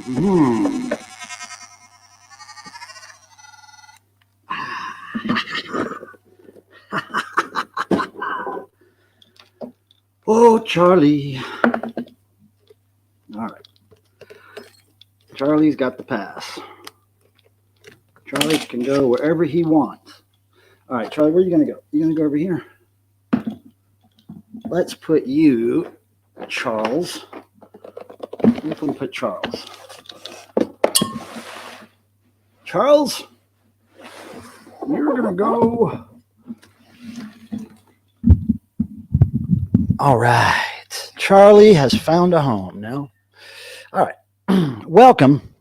Mm. Oh, Charlie. All right. Charlie's got the pass. Charlie can go wherever he wants. All right, Charlie, where are you going to go? You're going to go over here? Let's put you, Charles. Where can we put Charles? Charles, you're going to go. All right. Charlie has found a home now. All right. Welcome.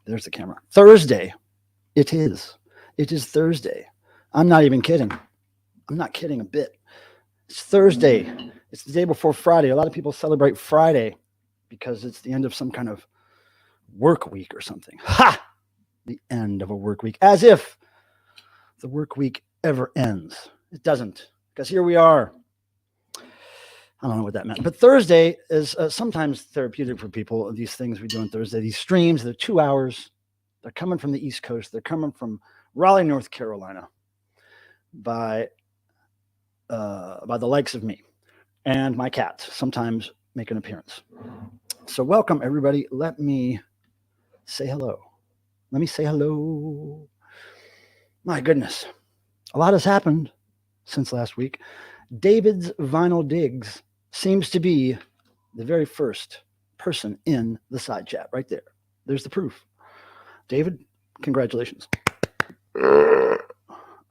There's the camera. Thursday. It is. It is Thursday. I'm not even kidding. I'm not kidding a bit. It's Thursday. It's the day before Friday. A lot of people celebrate Friday because it's the end of some kind of work week or something. Ha! The end of a work week. As if the work week ever ends. It doesn't. Because here we are. I don't know what that meant. But Thursday is sometimes therapeutic for people. These things we do on Thursday, these streams, they're 2 hours. They're coming from the East Coast. They're coming from Raleigh, North Carolina by the likes of me. And my cats sometimes make an appearance. So welcome, everybody. Let me say hello. Let me say hello. My goodness. A lot has happened since last week. David's Vinyl Digs seems to be the very first person in the side chat right there. There's the proof. David, congratulations. A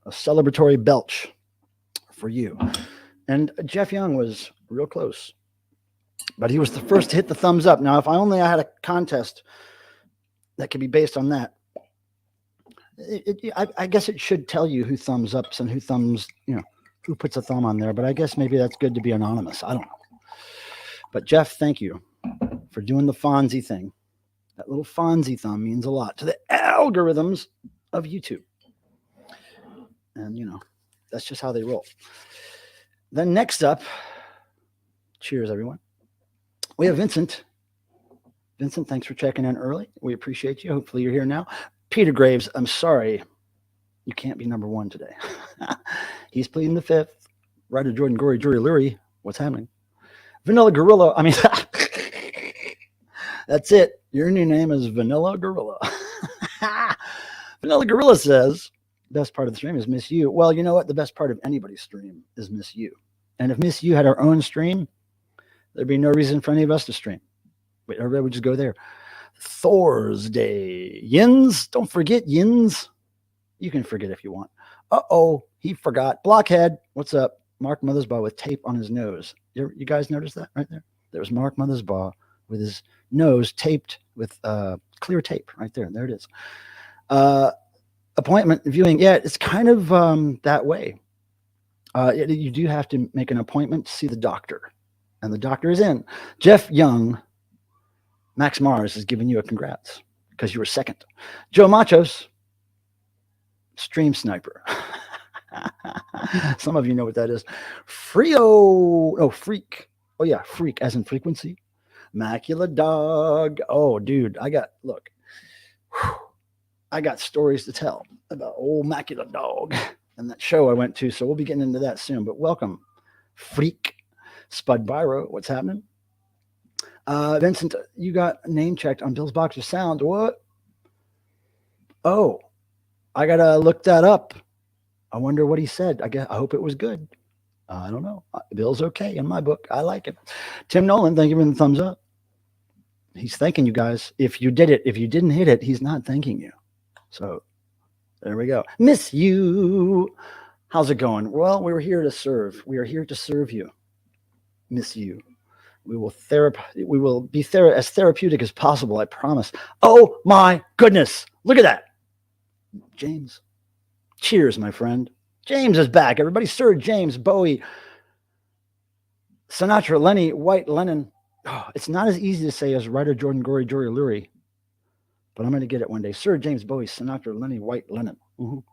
celebratory belch for you. And Jeff Young was real close, but he was the first to hit the thumbs up. Now, if I had a contest that could be based on that, I guess it should tell you who thumbs ups and who thumbs, who puts a thumb on there. But I guess maybe that's good to be anonymous. I don't know. But Jeff, thank you for doing the Fonzie thing. That little Fonzie thumb means a lot to the algorithms of YouTube. And, that's just how they roll. Then next up, cheers, everyone. We have Vincent. Vincent, thanks for checking in early. We appreciate you. Hopefully you're here now. Peter Graves, I'm sorry you can't be number one today. He's pleading the fifth. Ryder Jordan Gory Jury Lurie. What's happening? Vanilla Gorilla. I mean, that's it. Your new name is Vanilla Gorilla. Vanilla Gorilla says, best part of the stream is Miss You. Well, you know what? The best part of anybody's stream is Miss You. And if Miss You had her own stream, there'd be no reason for any of us to stream. Everybody would just go there. Thursday. Yins. Don't forget Yins. You can forget if you want. Uh-oh. He forgot. Blockhead. What's up? Mark Mothersbaugh with tape on his nose. You guys notice that right there? There was Mark Mothersbaugh with his nose taped with clear tape right there. There it is. Appointment viewing. Yeah, it's kind of that way. You do have to make an appointment to see the doctor. And the doctor is in. Jeff Young, Max Mars is giving you a congrats because you were second. Joe Machos, stream sniper. Some of you know what that is. Freak. Oh, yeah, freak as in frequency. Macula Dog. Oh, dude, I got stories to tell about old Macula Dog and that show I went to. So we'll be getting into that soon. But welcome, Freak. Spud Byro, what's happening? Vincent, you got name checked on Bill's Box of Sound. What? Oh, I gotta look that up. I wonder what he said. I hope it was good. I don't know. Bill's okay in my book. I like it. Tim Nolan, thank you for the thumbs up. He's thanking you guys. If you did it, if you didn't hit it, he's not thanking you. So there we go. Miss You. How's it going? Well, we're here to serve. We are here to serve you. Miss You. We will be as therapeutic as possible, I promise. Oh my goodness. Look at that. James. Cheers, my friend. James is back. Everybody, Sir James Bowie. Sinatra, Lenny, White, Lennon. Oh, it's not as easy to say as Ryder Jordan Gory Jury Lurie, but I'm going to get it one day. Sir James Bowie, Sinatra, Lenny, White, Lennon. Oh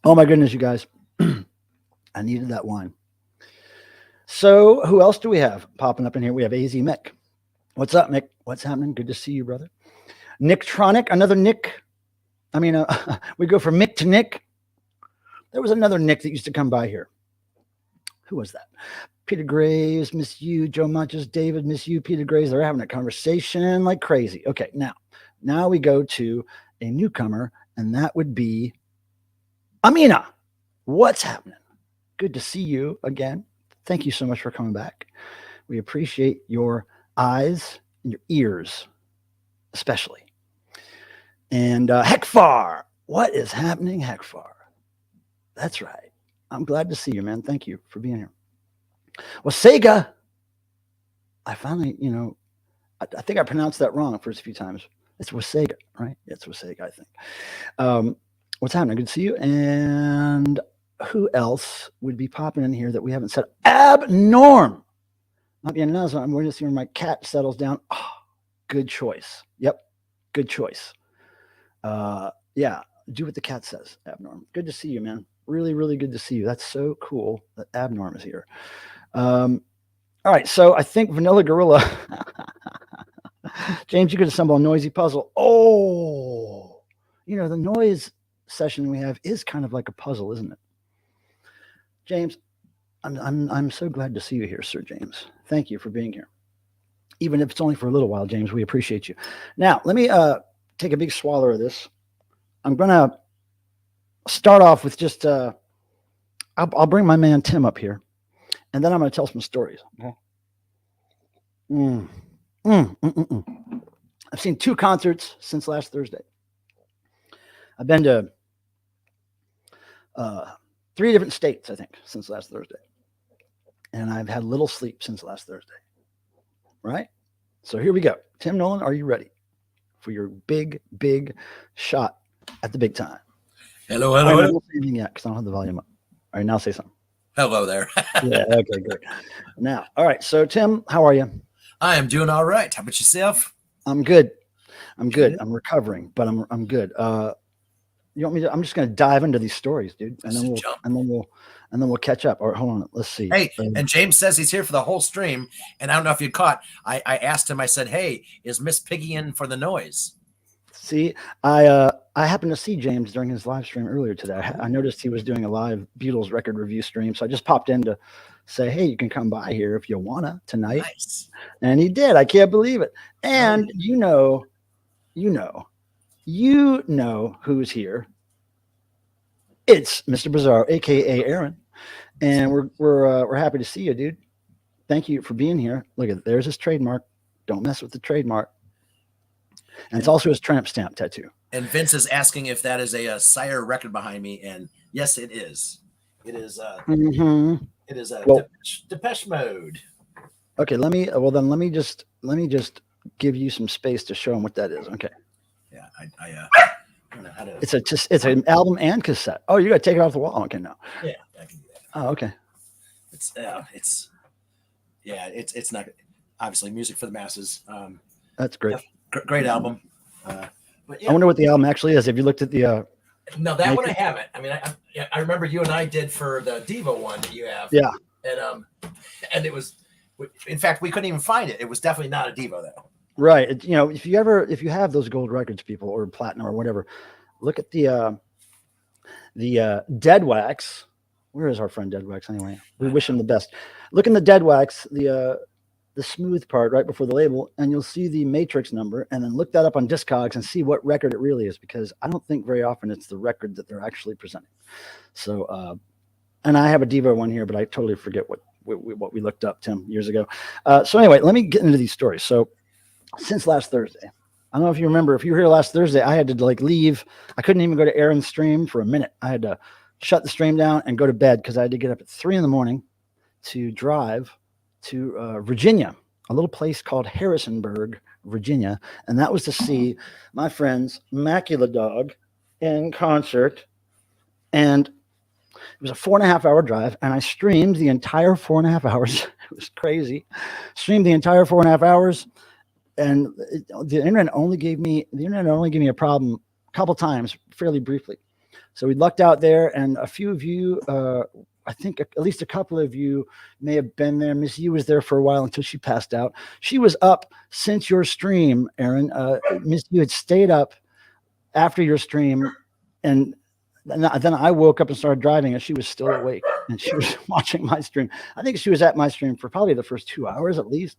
my goodness, you guys. I needed that wine. So who else do we have popping up in here? We have AZ Mick. What's up, Mick? What's happening? Good to see you, brother. Nicktronic, another Nick. I mean, we go from Mick to Nick. There was another Nick that used to come by here. Who was that? Peter Graves, Miss You, Joe Munches, David, Miss You, Peter Graves. They're having a conversation like crazy. Okay, now we go to a newcomer, and that would be Amina. What's happening? Good to see you again. Thank you so much for coming back. We appreciate your eyes and your ears, especially. And Hekfar, what is happening, Hekfar? That's right. I'm glad to see you, man. Thank you for being here. Well, Sega, I finally, I think I pronounced that wrong the first few times. It's Wasega, right? It's Wasega, I think. What's happening? Good to see you. And who else would be popping in here that we haven't said? Abnorm. Not being announced. I'm going to see when my cat settles down. Oh, good choice. Yep. Good choice. Yeah. Do what the cat says, Abnorm. Good to see you, man. Really, really good to see you. That's so cool that Abnorm is here. All right. So I think Vanilla Gorilla. James, you could assemble a noisy puzzle. Oh, the noise session we have is kind of like a puzzle, isn't it? James, I'm so glad to see you here, Sir James. Thank you for being here. Even if it's only for a little while, James, we appreciate you. Now, let me take a big swallow of this. I'm going to start off with just, I'll bring my man Tim up here, and then I'm going to tell some stories. Okay. I've seen 2 concerts since last Thursday. I've been to 3 different states, I think, since last Thursday. And I've had little sleep since last Thursday. Right? So here we go. Tim Nolan, are you ready for your big, big shot at the big time? Hello. I don't say anything yet because I don't have the volume up. All right, now say something. Hello there. Yeah, okay, great. Now, all right. So, Tim, how are you? I am doing all right. How about yourself? I'm good. I'm recovering, but I'm good. You want me to? I'm just going to dive into these stories, dude, and then we'll catch up. All right, hold on. Let's see. Hey, and James says he's here for the whole stream, and I don't know if you caught. I asked him. I said, "Hey, is Miss Piggy in for the noise?" See, I happened to see James during his live stream earlier today. I noticed he was doing a live Beatles record review stream, so I just popped in to say, "Hey, you can come by here if you wanna tonight," Nice. and he did. I can't believe it. And Oh, you know, you know who's here. It's Mr. Bizarro, aka Aaron, and we're happy to see you, dude. Thank you for being here. Look at there's his trademark. Don't mess with the trademark, and it's also his tramp stamp tattoo. and Vince is asking if that is a Sire record behind me, and yes, it is. It is. Hmm. It is a Well, Depeche Mode. okay. Let me just give you some space to show him what that is. Okay, Yeah, I don't know how to. it's an album and cassette. Oh, you got to take it off the wall. Okay, no. Yeah, I can do that. Oh, okay. It's not obviously music for the masses. That's great. Great album. But I yeah, wonder what the album actually is. Have you looked at the? no, that one I Matrix? haven't. I mean, I remember you and I did for the Devo one that you have. Yeah. And it was, in fact, we couldn't even find it. It was definitely not a Devo though. Right. If you have those gold records, people, or platinum or whatever, look at the Dead Wax. Where is our friend Dead Wax anyway? We wish him the best. Look in the Dead Wax, the smooth part right before the label, and you'll see the Matrix number, and then look that up on Discogs and see what record it really is, because I don't think very often it's the record that they're actually presenting. So, and I have a Devo one here, but I totally forget what we looked up 10 years ago. So anyway, let me get into these stories. So since last Thursday, I don't know if you remember, if you were here last Thursday, I had to leave. I couldn't even go to Aaron's stream for a minute. I had to shut the stream down and go to bed because I had to get up at 3 a.m. to drive to Virginia, a little place called Harrisonburg, Virginia. And that was to see my friends Macula Dog in concert. And it was a 4.5 hour drive, and I streamed the entire 4.5 hours. It was crazy. Streamed the entire 4.5 hours, and the internet only gave me a problem a couple times, fairly briefly. So we lucked out there, and a few of you, I think at least a couple of you, may have been there. Miss Yu was there for a while until she passed out. She was up since your stream, Aaron. Miss Yu had stayed up after your stream, and then I woke up and started driving, and she was still awake, and she was watching my stream. I think she was at my stream for probably the first 2 hours at least,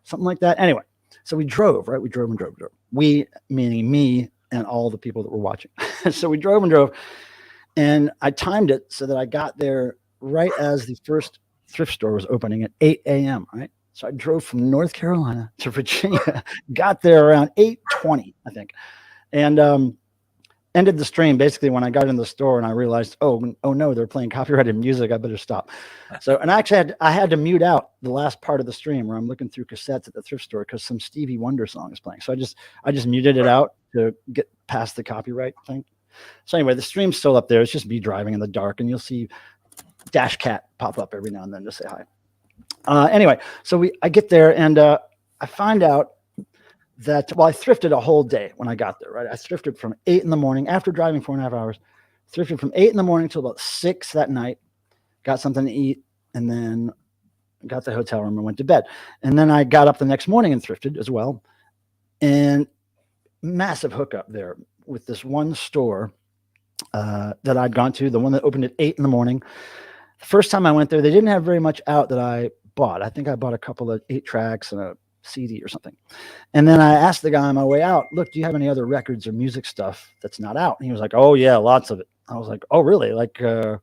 something like that. Anyway, so we drove, right? We drove and drove. We, meaning me and all the people that were watching. So we drove and drove, and I timed it so that I got there right as the first thrift store was opening at 8 a.m., right? So I drove from North Carolina to Virginia, got there around 8:20, I think, and ended the stream basically when I got in the store and I realized, oh no, they're playing copyrighted music. I better stop. So, and actually I had to mute out the last part of the stream where I'm looking through cassettes at the thrift store because some Stevie Wonder song is playing. So I just muted it out to get past the copyright thing. So anyway, the stream's still up there. It's just me driving in the dark, and you'll see Dash Cat pop up every now and then to say hi. Anyway, so I get there, and I find out that, well, I thrifted a whole day when I got there, right? I thrifted from 8 a.m. after driving 4.5 hours, thrifted from 8 a.m. till about 6 that night, got something to eat, and then got the hotel room and went to bed. And then I got up the next morning and thrifted as well. And massive hookup there with this one store that I'd gone to, the one that opened at 8 a.m. The first time I went there, they didn't have very much out that I bought. I think I bought a couple of 8 tracks and a CD or something. And then I asked the guy on my way out, look, do you have any other records or music stuff that's not out? And he was like, oh yeah, lots of it. I was like, oh really? Like, what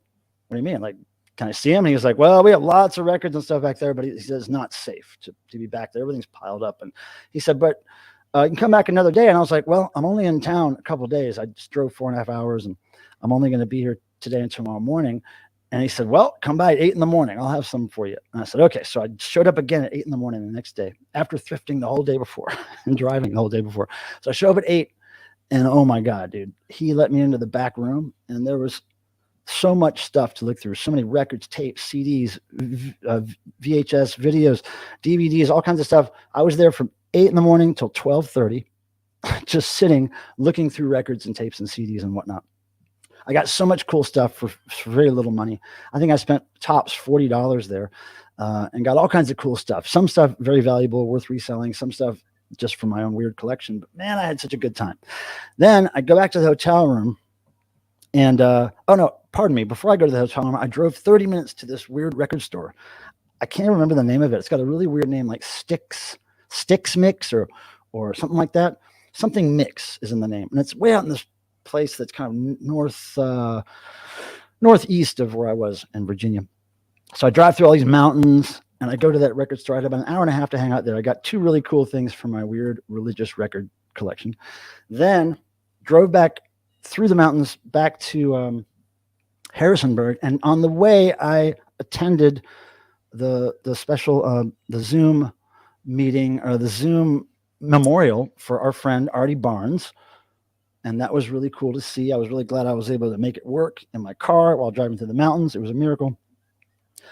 do you mean? Like, can I see him? And he was like, well, we have lots of records and stuff back there, but he says it's not safe to be back there. Everything's piled up. And he said, but you can come back another day. And I was like, well, I'm only in town a couple of days. I just drove 4.5 hours, and I'm only going to be here today and tomorrow morning. And he said, well, come by at 8 a.m. I'll have some for you. And I said, okay. So I showed up again at 8 a.m. the next day after thrifting the whole day before and driving the whole day before. So I show up at 8, and oh my God, dude, he let me into the back room, and there was so much stuff to look through. So many records, tapes, CDs, VHS, videos, DVDs, all kinds of stuff. I was there from 8 a.m. till 12:30, just sitting, looking through records and tapes and CDs and whatnot. I got so much cool stuff for very little money. I think I spent tops $40 there, and got all kinds of cool stuff. Some stuff very valuable, worth reselling. Some stuff just for my own weird collection. But man, I had such a good time. Then I go back to the hotel room, and oh no, pardon me. Before I go to the hotel room, I drove 30 minutes to this weird record store. I can't remember the name of it. It's got a really weird name, like Sticks Mix or something like that. Something Mix is in the name, and it's way out in this place that's kind of northeast of where I was in Virginia. So I drive through all these mountains, and I go to that record store. I had about an hour and a half to hang out there. I got two really cool things for my weird religious record collection. Then drove back through the mountains back to Harrisonburg, and on the way I attended the special the Zoom meeting, or the Zoom memorial for our friend Artie Barnes, and that was really cool to see. I was really glad I was able to make it work in my car while driving through the mountains. It was a miracle.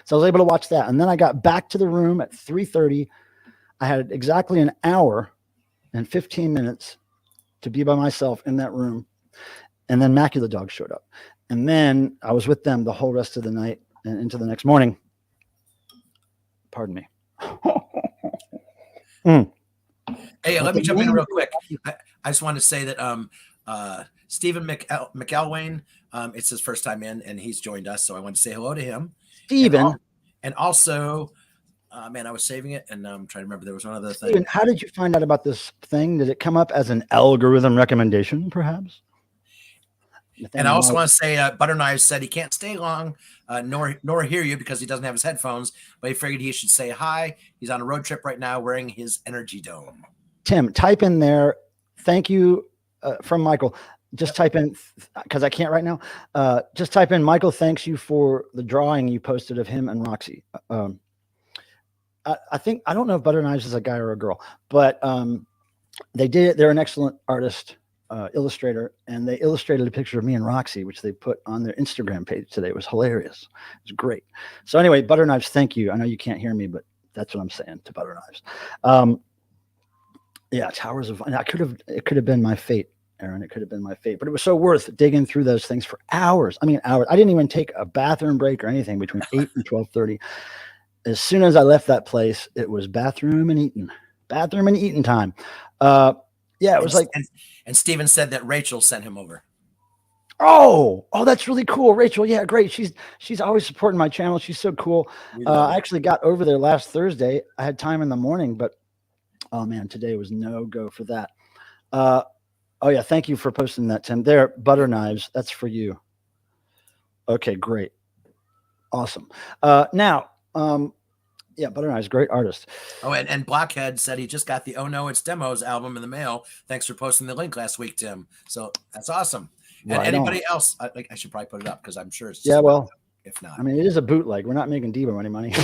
So I was able to watch that, and then I got back to the room at 3:30. I had exactly an hour and 15 minutes to be by myself in that room, and then Macula Dog showed up, and then I was with them the whole rest of the night and into the next morning. Pardon me. Hey, let me jump in real quick. I just want to say that Stephen McElwain, it's his first time in, and he's joined us, so I want to say hello to him. Stephen. And also, man, I was saving it, and I'm trying to remember. There was one other thing. Stephen, how did you find out about this thing? Did it come up as an algorithm recommendation, perhaps? And I also want to say, Butter Knives said he can't stay long, nor hear you because he doesn't have his headphones, but he figured he should say hi. He's on a road trip right now wearing his Energy Dome. Tim, type in there, thank you from Michael. Just type in, because I can't right now, just type in, Michael, thanks you for the drawing you posted of him and Roxy. I think, I don't know if Butter Knives is a guy or a girl, but they did it. They're an excellent artist, illustrator, and they illustrated a picture of me and Roxy, which they put on their Instagram page today. It was hilarious. It was great. So anyway, Butter Knives, thank you. I know you can't hear me, but that's what I'm saying to Butter Knives. Yeah, Towers of, and it could have been my fate, Aaron. It could have been my fate, but it was so worth digging through those things for hours. I mean, hours. I didn't even take a bathroom break or anything between 8 and 12:30. As soon as I left that place, it was bathroom and eating time. Yeah, it was and Steven said that Rachel sent him over. Oh, that's really cool. Rachel. Yeah, great. She's always supporting my channel. She's so cool. I actually got over there last Thursday. I had time in the morning, but oh man, today was no go for that. Oh yeah, thank you for posting that, Tim. There, Butter Knives, that's for you. Okay, great. Awesome. Now, yeah, Butter Knives, great artist. Oh, and Blockhead said he just got the Oh No It's Demos album in the mail. Thanks for posting the link last week, Tim. So that's awesome. And right anybody else, I should probably put it up because I'm sure it's just, yeah, well, if not. I mean, it is a bootleg. We're not making Debo any money.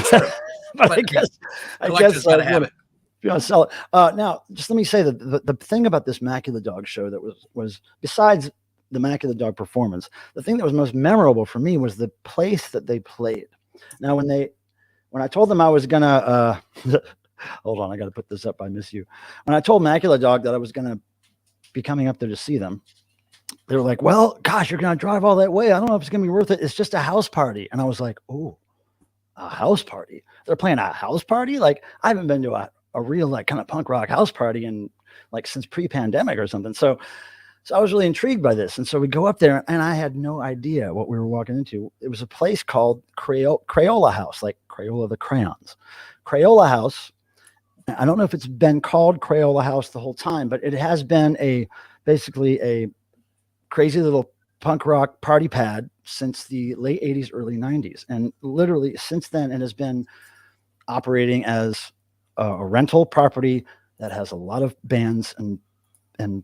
but I guess gotta have it. If you want to sell it. Now, just let me say that the thing about this Macula Dog show that was besides the Macula Dog performance, the thing that was most memorable for me was the place that they played. Now, when I told them I was gonna hold on, I got to put this up. I miss you. When I told Macula Dog that I was gonna be coming up there to see them, they were like, "Well, gosh, you're gonna drive all that way. I don't know if it's gonna be worth it. It's just a house party." And I was like, "Oh, a house party? They're playing a house party? Like I haven't been to a real like kind of punk rock house party in like since pre-pandemic or something." So I was really intrigued by this. And so we go up there and I had no idea what we were walking into. It was a place called Crayola House, like Crayola the crayons. Crayola House. I don't know if it's been called Crayola House the whole time, but it has been basically a crazy little punk rock party pad since the late 80s, early 90s. And literally since then, it has been operating as a rental property that has a lot of bands and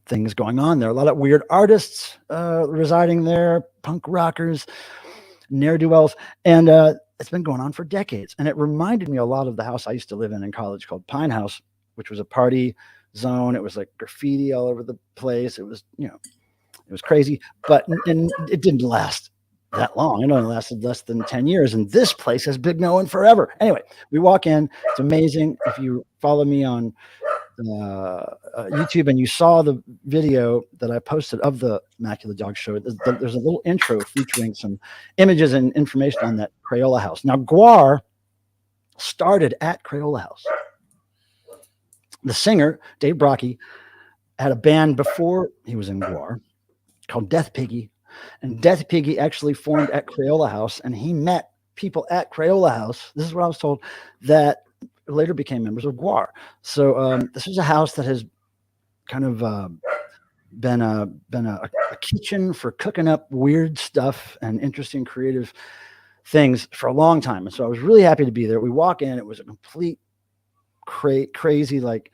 things going on. There are a lot of weird artists residing there, punk rockers, ne'er-do-wells, and it's been going on for decades. And it reminded me a lot of the house I used to live in college called Pine House, which was a party zone. It was like graffiti all over the place. It was, it was crazy, and it didn't last that long. It only lasted less than 10 years. And this place has been going forever. Anyway, we walk in. It's amazing. If you follow me on YouTube and you saw the video that I posted of the Macula Dog show, there's a little intro featuring some images and information on that Crayola House. Now, Guar started at Crayola House. The singer, Dave Brocky, had a band before he was in Guar called Death Piggy. And Death Piggy actually formed at Crayola House, and he met people at Crayola House. This is what I was told, that later became members of Guar. So this is a house that has kind of been a kitchen for cooking up weird stuff and interesting creative things for a long time. And so I was really happy to be there. We walk in, it was a complete crazy, like,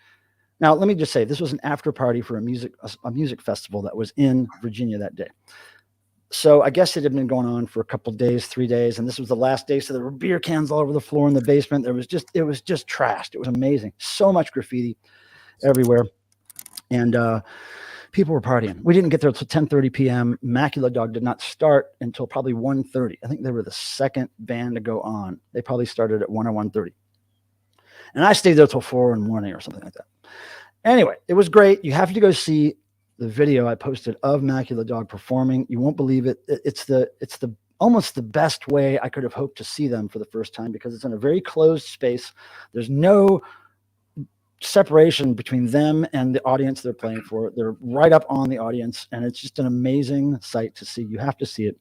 now let me just say, this was an after party for a music festival that was in Virginia that day. So I guess it had been going on for a couple of days, 3 days, and this was the last day. So there were beer cans all over the floor in the basement. It was just trashed. It was amazing. So much graffiti everywhere. And people were partying. We didn't get there until 10:30 p.m. Macula Dog did not start until probably 1:30. I think they were the second band to go on. They probably started at 1 or 1:30. And I stayed there till 4 in the morning or something like that. Anyway, it was great. You have to go see the video I posted of Macula Dog performing. You won't believe it. It's the almost the best way I could have hoped to see them for the first time, because it's in a very closed space. There's no separation between them and the audience they're playing for. They're right up on the audience, and it's just an amazing sight to see. You have to see it.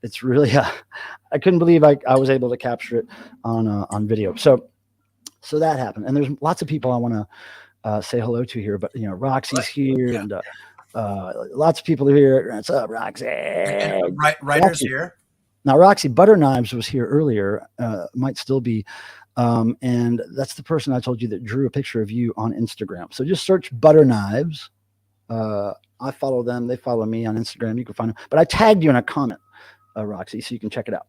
It's really I couldn't believe I was able to capture it on video. So that happened, and there's lots of people I want to say hello to here, but Roxy's here, and lots of people are here. What's up, Roxy? Writer's here. Now, Roxy Butter Knives was here earlier, might still be. And that's the person I told you that drew a picture of you on Instagram. So just search Butter Knives. I follow them. They follow me on Instagram. You can find them. But I tagged you in a comment, Roxy, so you can check it out.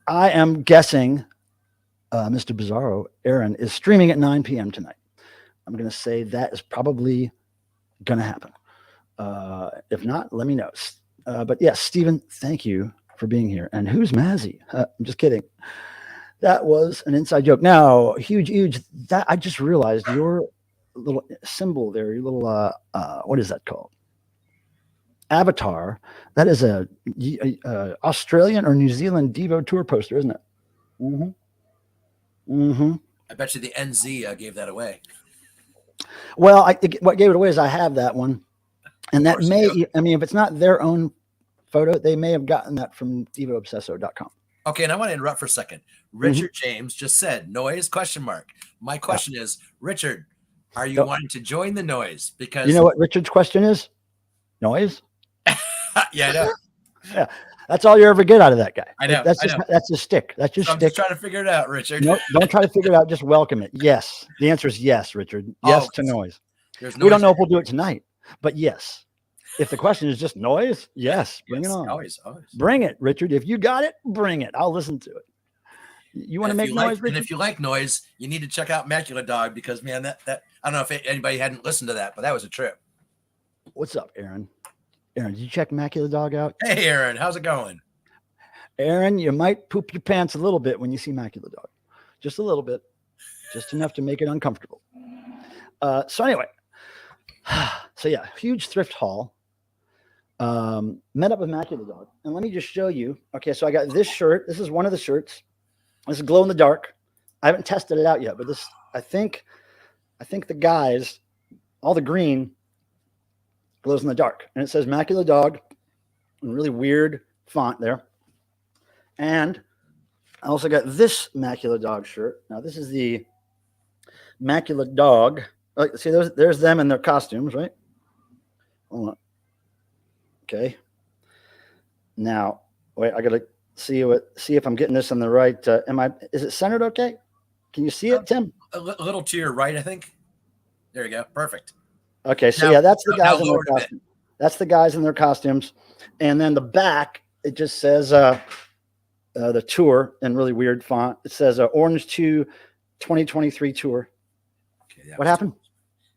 I am guessing Mr. Bizarro, Aaron, is streaming at 9 p.m. tonight. I'm going to say that is probably going to happen. If not, let me know. But yes, Stephen, thank you for being here. And who's Mazzy? I'm just kidding. That was an inside joke. Now, huge. That I just realized your little symbol there, your little what is that called? Avatar. That is a Australian or New Zealand Devo tour poster, isn't it? I bet you the NZ gave that away. Well, what gave it away is I have that one, and that if it's not their own photo, they may have gotten that from DevoObsesso.com. Okay, and I want to interrupt for a second. Richard James just said noise ? My question is, Richard, are you wanting to join the noise? Because you know what Richard's question is? Noise? Yeah, I know. Yeah. That's all you ever get out of that guy. I know. That's a stick. That's your stick. I'm just trying to figure it out, Richard. No, don't try to figure it out. Just welcome it. Yes. The answer is yes, Richard. Yes to noise. We don't know if we'll do it tonight, but yes. If the question is just noise, yes, bring it on. Always. Bring it, Richard. If you got it, bring it. I'll listen to it. You want to make noise, Richard? And if you like noise, you need to check out Macula Dog, because, man, that I don't know if anybody hadn't listened to that, but that was a trip. What's up, Aaron? Aaron, did you check Macula Dog out? Hey, Aaron, how's it going? Aaron, you might poop your pants a little bit when you see Macula Dog. Just a little bit. Just enough to make it uncomfortable. So anyway. So yeah, huge thrift haul. Met up with Macula Dog. And let me just show you. Okay, so I got this shirt. This is one of the shirts. This is glow in the dark. I haven't tested it out yet, but this, I think the guys, all the green glows in the dark. And it says Macula Dog in really weird font there. And I also got this Macula Dog shirt. Now, this is the Macula Dog. See, there's them in their costumes, right? Hold on. Okay. Now, wait, I got to see if I'm getting this on the right. Is it centered okay? Can you see it, Tim? A little to your right, I think. There you go. Perfect. Okay, so yeah, that's the guys in their costumes. That's the guys in their costumes. And then the back, it just says the tour in really weird font. It says Orange 2 2023 tour. Okay, what happened?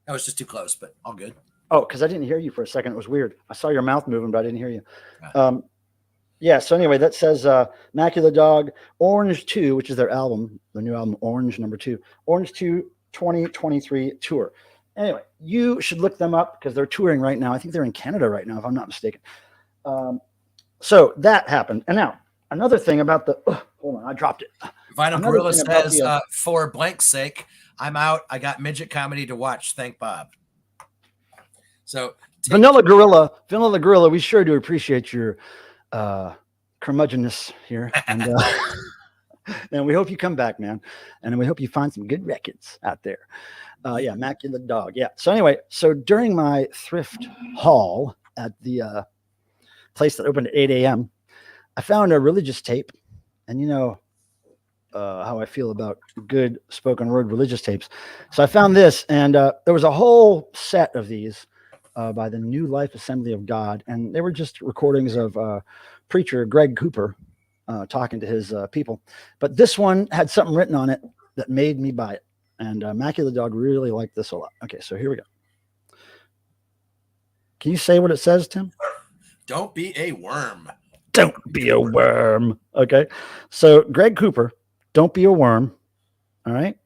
That was just too close, but all good. Oh, because I didn't hear you for a second. It was weird. I saw your mouth moving, but I didn't hear you. Yeah, so anyway, that says Macula Dog, Orange 2, which is their album, the new album, Orange number 2. Orange 2 2023 tour. Anyway, you should look them up because they're touring right now. I think they're in Canada right now, if I'm not mistaken. So that happened. And now, another thing about hold on, I dropped it. Vinyl Another Gorilla thing about says, the for blank's sake, I'm out. I got midget comedy to watch. Thank Bob. So Vanilla Gorilla, we sure do appreciate your curmudgeonness here. And we hope you come back, man. And we hope you find some good records out there. Yeah, Mackie the dog. Yeah. So anyway, so during my thrift haul at the place that opened at 8 a.m., I found a religious tape. And you know how I feel about good spoken word religious tapes. So I found this, and there was a whole set of these by the New Life Assembly of God. And they were just recordings of preacher Greg Cooper talking to his people. But this one had something written on it that made me buy it. And Mackie the dog really liked this a lot. Okay, so here we go. Can you say what it says, Tim? Don't be a worm. Don't be a worm. Okay. So Greg Cooper, don't be a worm. All right.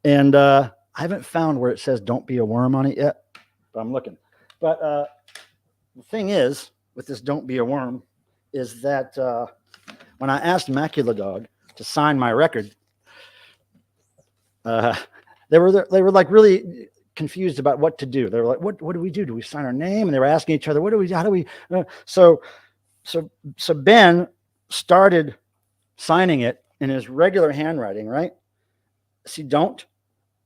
And I haven't found where it says don't be a worm on it yet, but I'm looking. But the thing is, with this don't be a worm, is that when I asked Macula Dog to sign my record, they were like really confused about what to do. They were like, what do we do? Do we sign our name? And they were asking each other, how do we? So Ben started signing it in his regular handwriting, right? See, don't.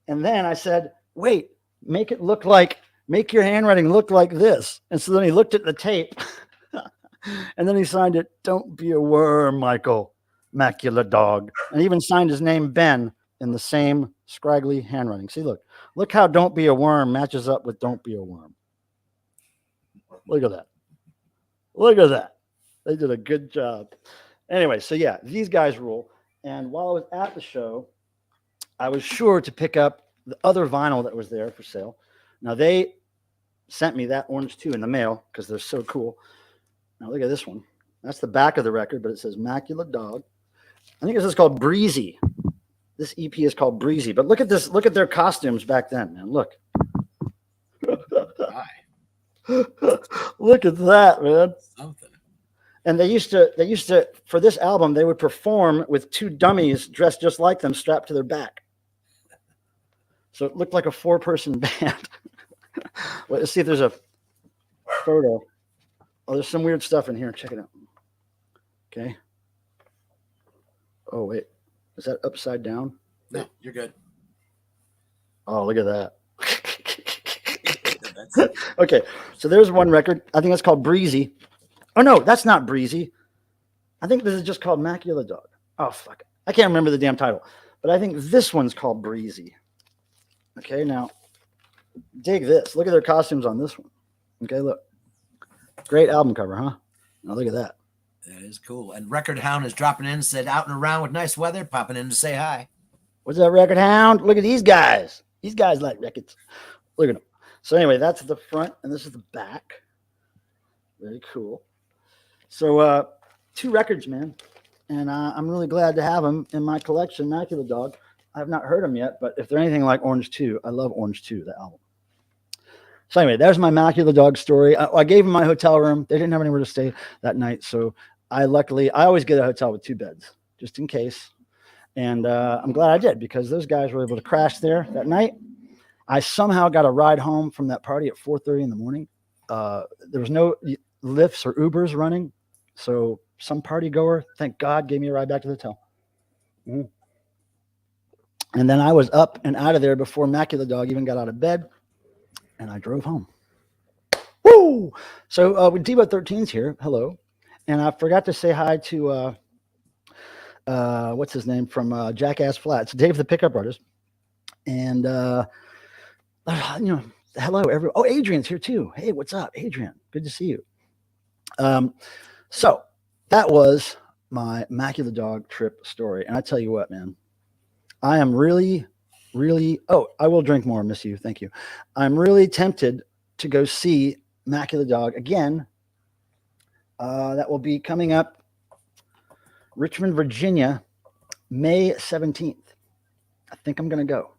And then I said, wait, make your handwriting look like this. And so then he looked at the tape and then he signed it, don't be a worm, Michael, Macula Dog. And he even signed his name, Ben, in the same scraggly handwriting. See, look how don't be a worm matches up with don't be a worm. Look at that. Look at that. They did a good job. Anyway, so yeah, these guys rule. And while I was at the show, I was sure to pick up the other vinyl that was there for sale. Now, they sent me that Orange 2 in the mail because they're so cool. Now, look at this one. That's the back of the record, but it says Macula Dog. I think this is called Breezy. This EP is called Breezy. But look at this. Look at their costumes back then, man. Look. Look at that, man. Something. And they used to, for this album, they would perform with two dummies dressed just like them strapped to their back. So it looked like a 4-person band. Wait, let's see if there's a photo. Oh, there's some weird stuff in here. Check it out. Okay. Oh, wait. Is that upside down? No, you're good. Oh, look at that. Okay, so there's one record. I think that's called Breezy. Oh, no, that's not Breezy. I think this is just called Macula Dog. Oh, fuck it. I can't remember the damn title. But I think this one's called Breezy. Okay, now, dig this. Look at their costumes on this one. Okay, look. Great album cover, huh? Now, look at that. That is cool. And Record Hound is dropping in, said out and around with nice weather, popping in to say hi. What's up, Record Hound? Look at these guys. These guys like records. Look at them. So anyway, that's the front, and this is the back. Very cool. So 2 records, man. And I'm really glad to have them in my collection, Macula Dog. I have not heard them yet, but if they're anything like Orange 2, I love Orange 2, the album. So anyway, there's my Macula Dog story. I gave them my hotel room. They didn't have anywhere to stay that night, so I always get a hotel with 2 beds, just in case. And I'm glad I did, because those guys were able to crash there that night. I somehow got a ride home from that party at 4:30 in the morning. There was no Lyfts or Ubers running, so some party goer, thank God, gave me a ride back to the hotel. Mm. And then I was up and out of there before Macula Dog even got out of bed, and I drove home. Woo! So with Debo 13's here, hello. And I forgot to say hi to, what's his name, from Jackass Flats, Dave the Pickup Artist. And, hello, everyone. Oh, Adrian's here too. Hey, what's up, Adrian? Good to see you. So that was my Macula Dog trip story. And I tell you what, man, I am really, really, I will drink more, miss you. Thank you. I'm really tempted to go see Macula Dog again. That will be coming up Richmond, Virginia, May 17th. I think I'm going to go.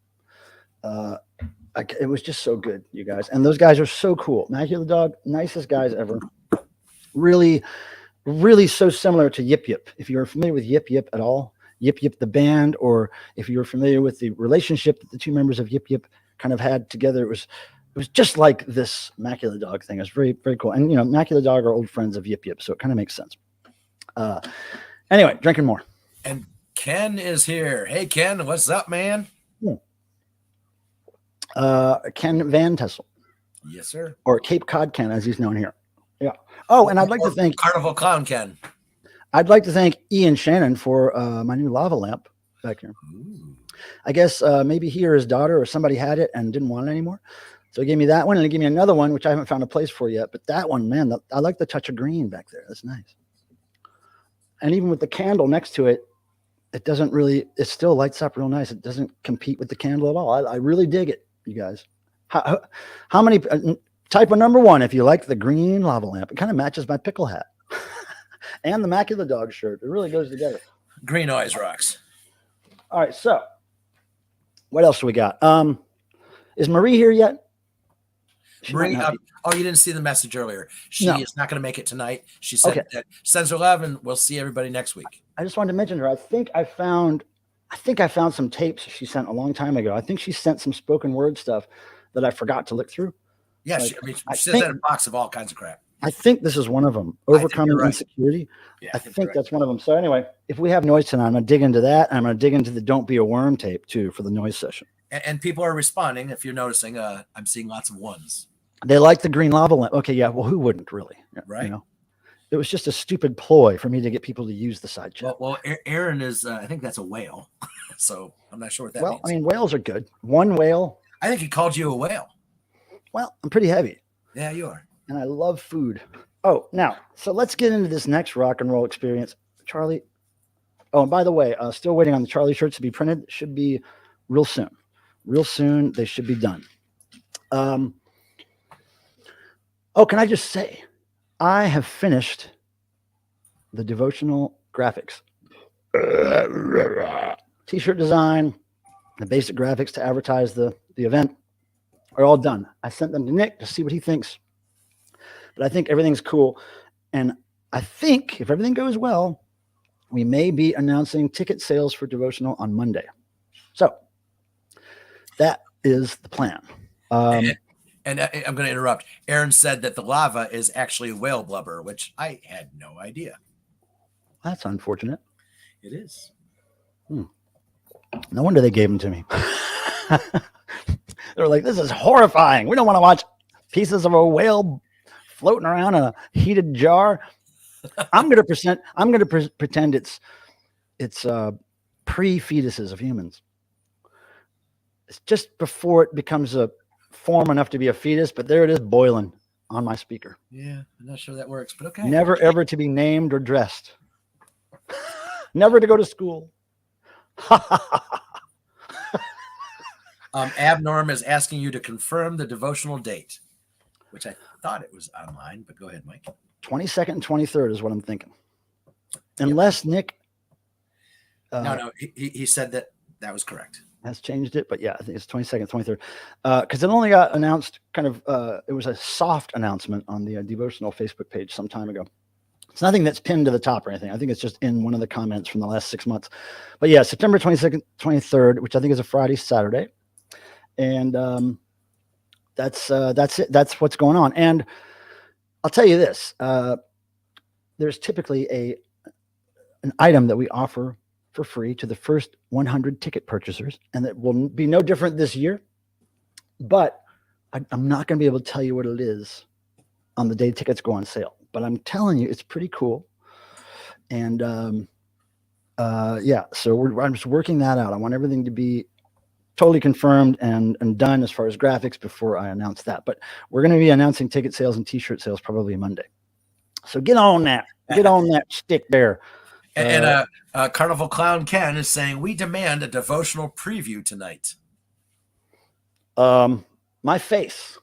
It was just so good, you guys. And those guys are so cool. Macula Dog, nicest guys ever. Really, really so similar to Yip Yip. If you're familiar with Yip Yip at all, Yip Yip the band, or if you're familiar with the relationship that the two members of Yip Yip kind of had together, it was just like this Macula Dog thing. It was very, very cool. And, Macula Dog are old friends of Yip Yip, so it kind of makes sense. Anyway, drinking more. And Ken is here. Hey, Ken, what's up, man? Ken Van Tessel. Yes, sir. Or Cape Cod Ken, as he's known here. Yeah. Oh, and I'd like to thank Carnival Clown Ken. I'd like to thank Ian Shannon for my new lava lamp back here. Ooh. I guess maybe he or his daughter or somebody had it and didn't want it anymore. So he gave me that one, and he gave me another one, which I haven't found a place for yet. But that one, man, I like the touch of green back there. That's nice. And even with the candle next to it, it doesn't really, it still lights up real nice. It doesn't compete with the candle at all. I really dig it, you guys. How many, type of number one, if you like the green lava lamp. It kind of matches my pickle hat and the Macula Dog shirt. It really goes together. Green always rocks. All right, so what else do we got? Is Marie here yet? Marie, you didn't see the message earlier. She is not going to make it tonight. She said that sends her love, and we'll see everybody next week. I just wanted to mention her. I think I found some tapes she sent a long time ago. I think she sent some spoken word stuff that I forgot to look through. Yeah, she sent a box of all kinds of crap. I think this is one of them. Overcoming insecurity. Yeah, I think that's one of them. So anyway, if we have noise tonight, I'm going to dig into that. And I'm going to dig into the Don't Be a Worm tape too for the noise session. And people are responding. If you're noticing, I'm seeing lots of ones. They like the green lava lamp. Okay, yeah. Well, who wouldn't really? Right. It was just a stupid ploy for me to get people to use the side chat. Well, Aaron is. I think that's a whale. So I'm not sure what that means. Well, I mean, whales are good. One whale. I think he called you a whale. Well, I'm pretty heavy. Yeah, you are. And I love food. Oh, now, so let's get into this next rock and roll experience. Charlie. Oh, and by the way, still waiting on the Charlie shirts to be printed. Should be real soon. Real soon, they should be done. Oh, can I just say, I have finished the devotional graphics. T-shirt design, the basic graphics to advertise the event are all done. I sent them to Nick to see what he thinks. But I think everything's cool. And I think if everything goes well, we may be announcing ticket sales for devotional on Monday. So that is the plan. And I'm going to interrupt. Aaron said that the lava is actually whale blubber, which I had no idea. That's unfortunate. It is. No wonder they gave them to me. They were like, this is horrifying. We don't want to watch pieces of a whale floating around in a heated jar. I'm going to pretend it's pre-fetuses of humans. It's just before it becomes a form enough to be a fetus, but there it is boiling on my speaker. Yeah, I'm not sure that works, but okay. Never ever to be named or dressed. Never to go to school. Abnorm is asking you to confirm the devotional date, which I thought it was online, but go ahead, Mike. 22nd and 23rd is what I'm thinking. Unless Nick. No, he said that was correct. Has changed it, but yeah, I think it's 22nd, 23rd. Because it only got announced kind of, it was a soft announcement on the devotional Facebook page some time ago. It's nothing that's pinned to the top or anything. I think it's just in one of the comments from the last 6 months. But yeah, September 22nd, 23rd, which I think is a Friday, Saturday. And that's it. That's what's going on. And I'll tell you this, there's typically an item that we offer for free to the first 100 ticket purchasers. And that will be no different this year. But I'm not going to be able to tell you what it is on the day tickets go on sale. But I'm telling you, it's pretty cool. And yeah, so I'm just working that out. I want everything to be totally confirmed and done as far as graphics before I announce that. But we're going to be announcing ticket sales and T-shirt sales probably Monday. So get on that. Get on that stick there. And Carnival Clown Ken is saying, we demand a devotional preview tonight. My face.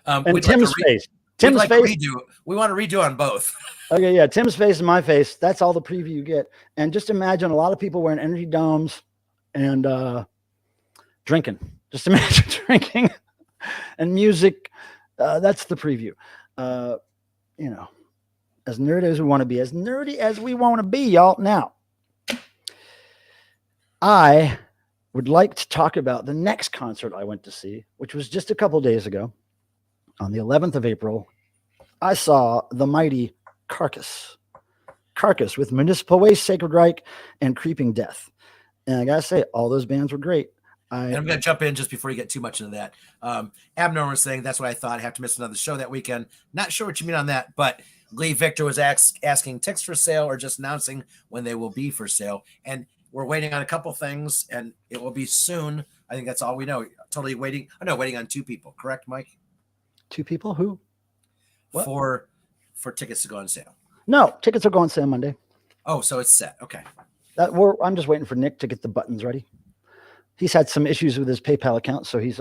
And Tim's face. Tim's face. We want to redo on both. Okay, yeah. Tim's face and my face. That's all the preview you get. And just imagine a lot of people wearing energy domes and drinking. Just imagine drinking and music. That's the preview. As nerdy as we want to be, y'all. Now, I would like to talk about the next concert I went to see, which was just a couple days ago. On the 11th of April, I saw the mighty Carcass. Carcass with Municipal Waste, Sacred Reich, and Creeping Death. And I gotta say, all those bands were great. And I'm going to jump in just before you get too much into that. Abnormal was saying, that's what I thought. I have to miss another show that weekend. Not sure what you mean on that, but Lee Victor was asking tickets for sale or just announcing when they will be for sale. And we're waiting on a couple things, and it will be soon. I think that's all we know. Totally waiting. I know, waiting on 2 people. Correct, Mike? 2 people? Who? What? For tickets to go on sale. No, tickets are going on sale Monday. Oh, so it's set. Okay. I'm just waiting for Nick to get the buttons ready. He's had some issues with his PayPal account, so he's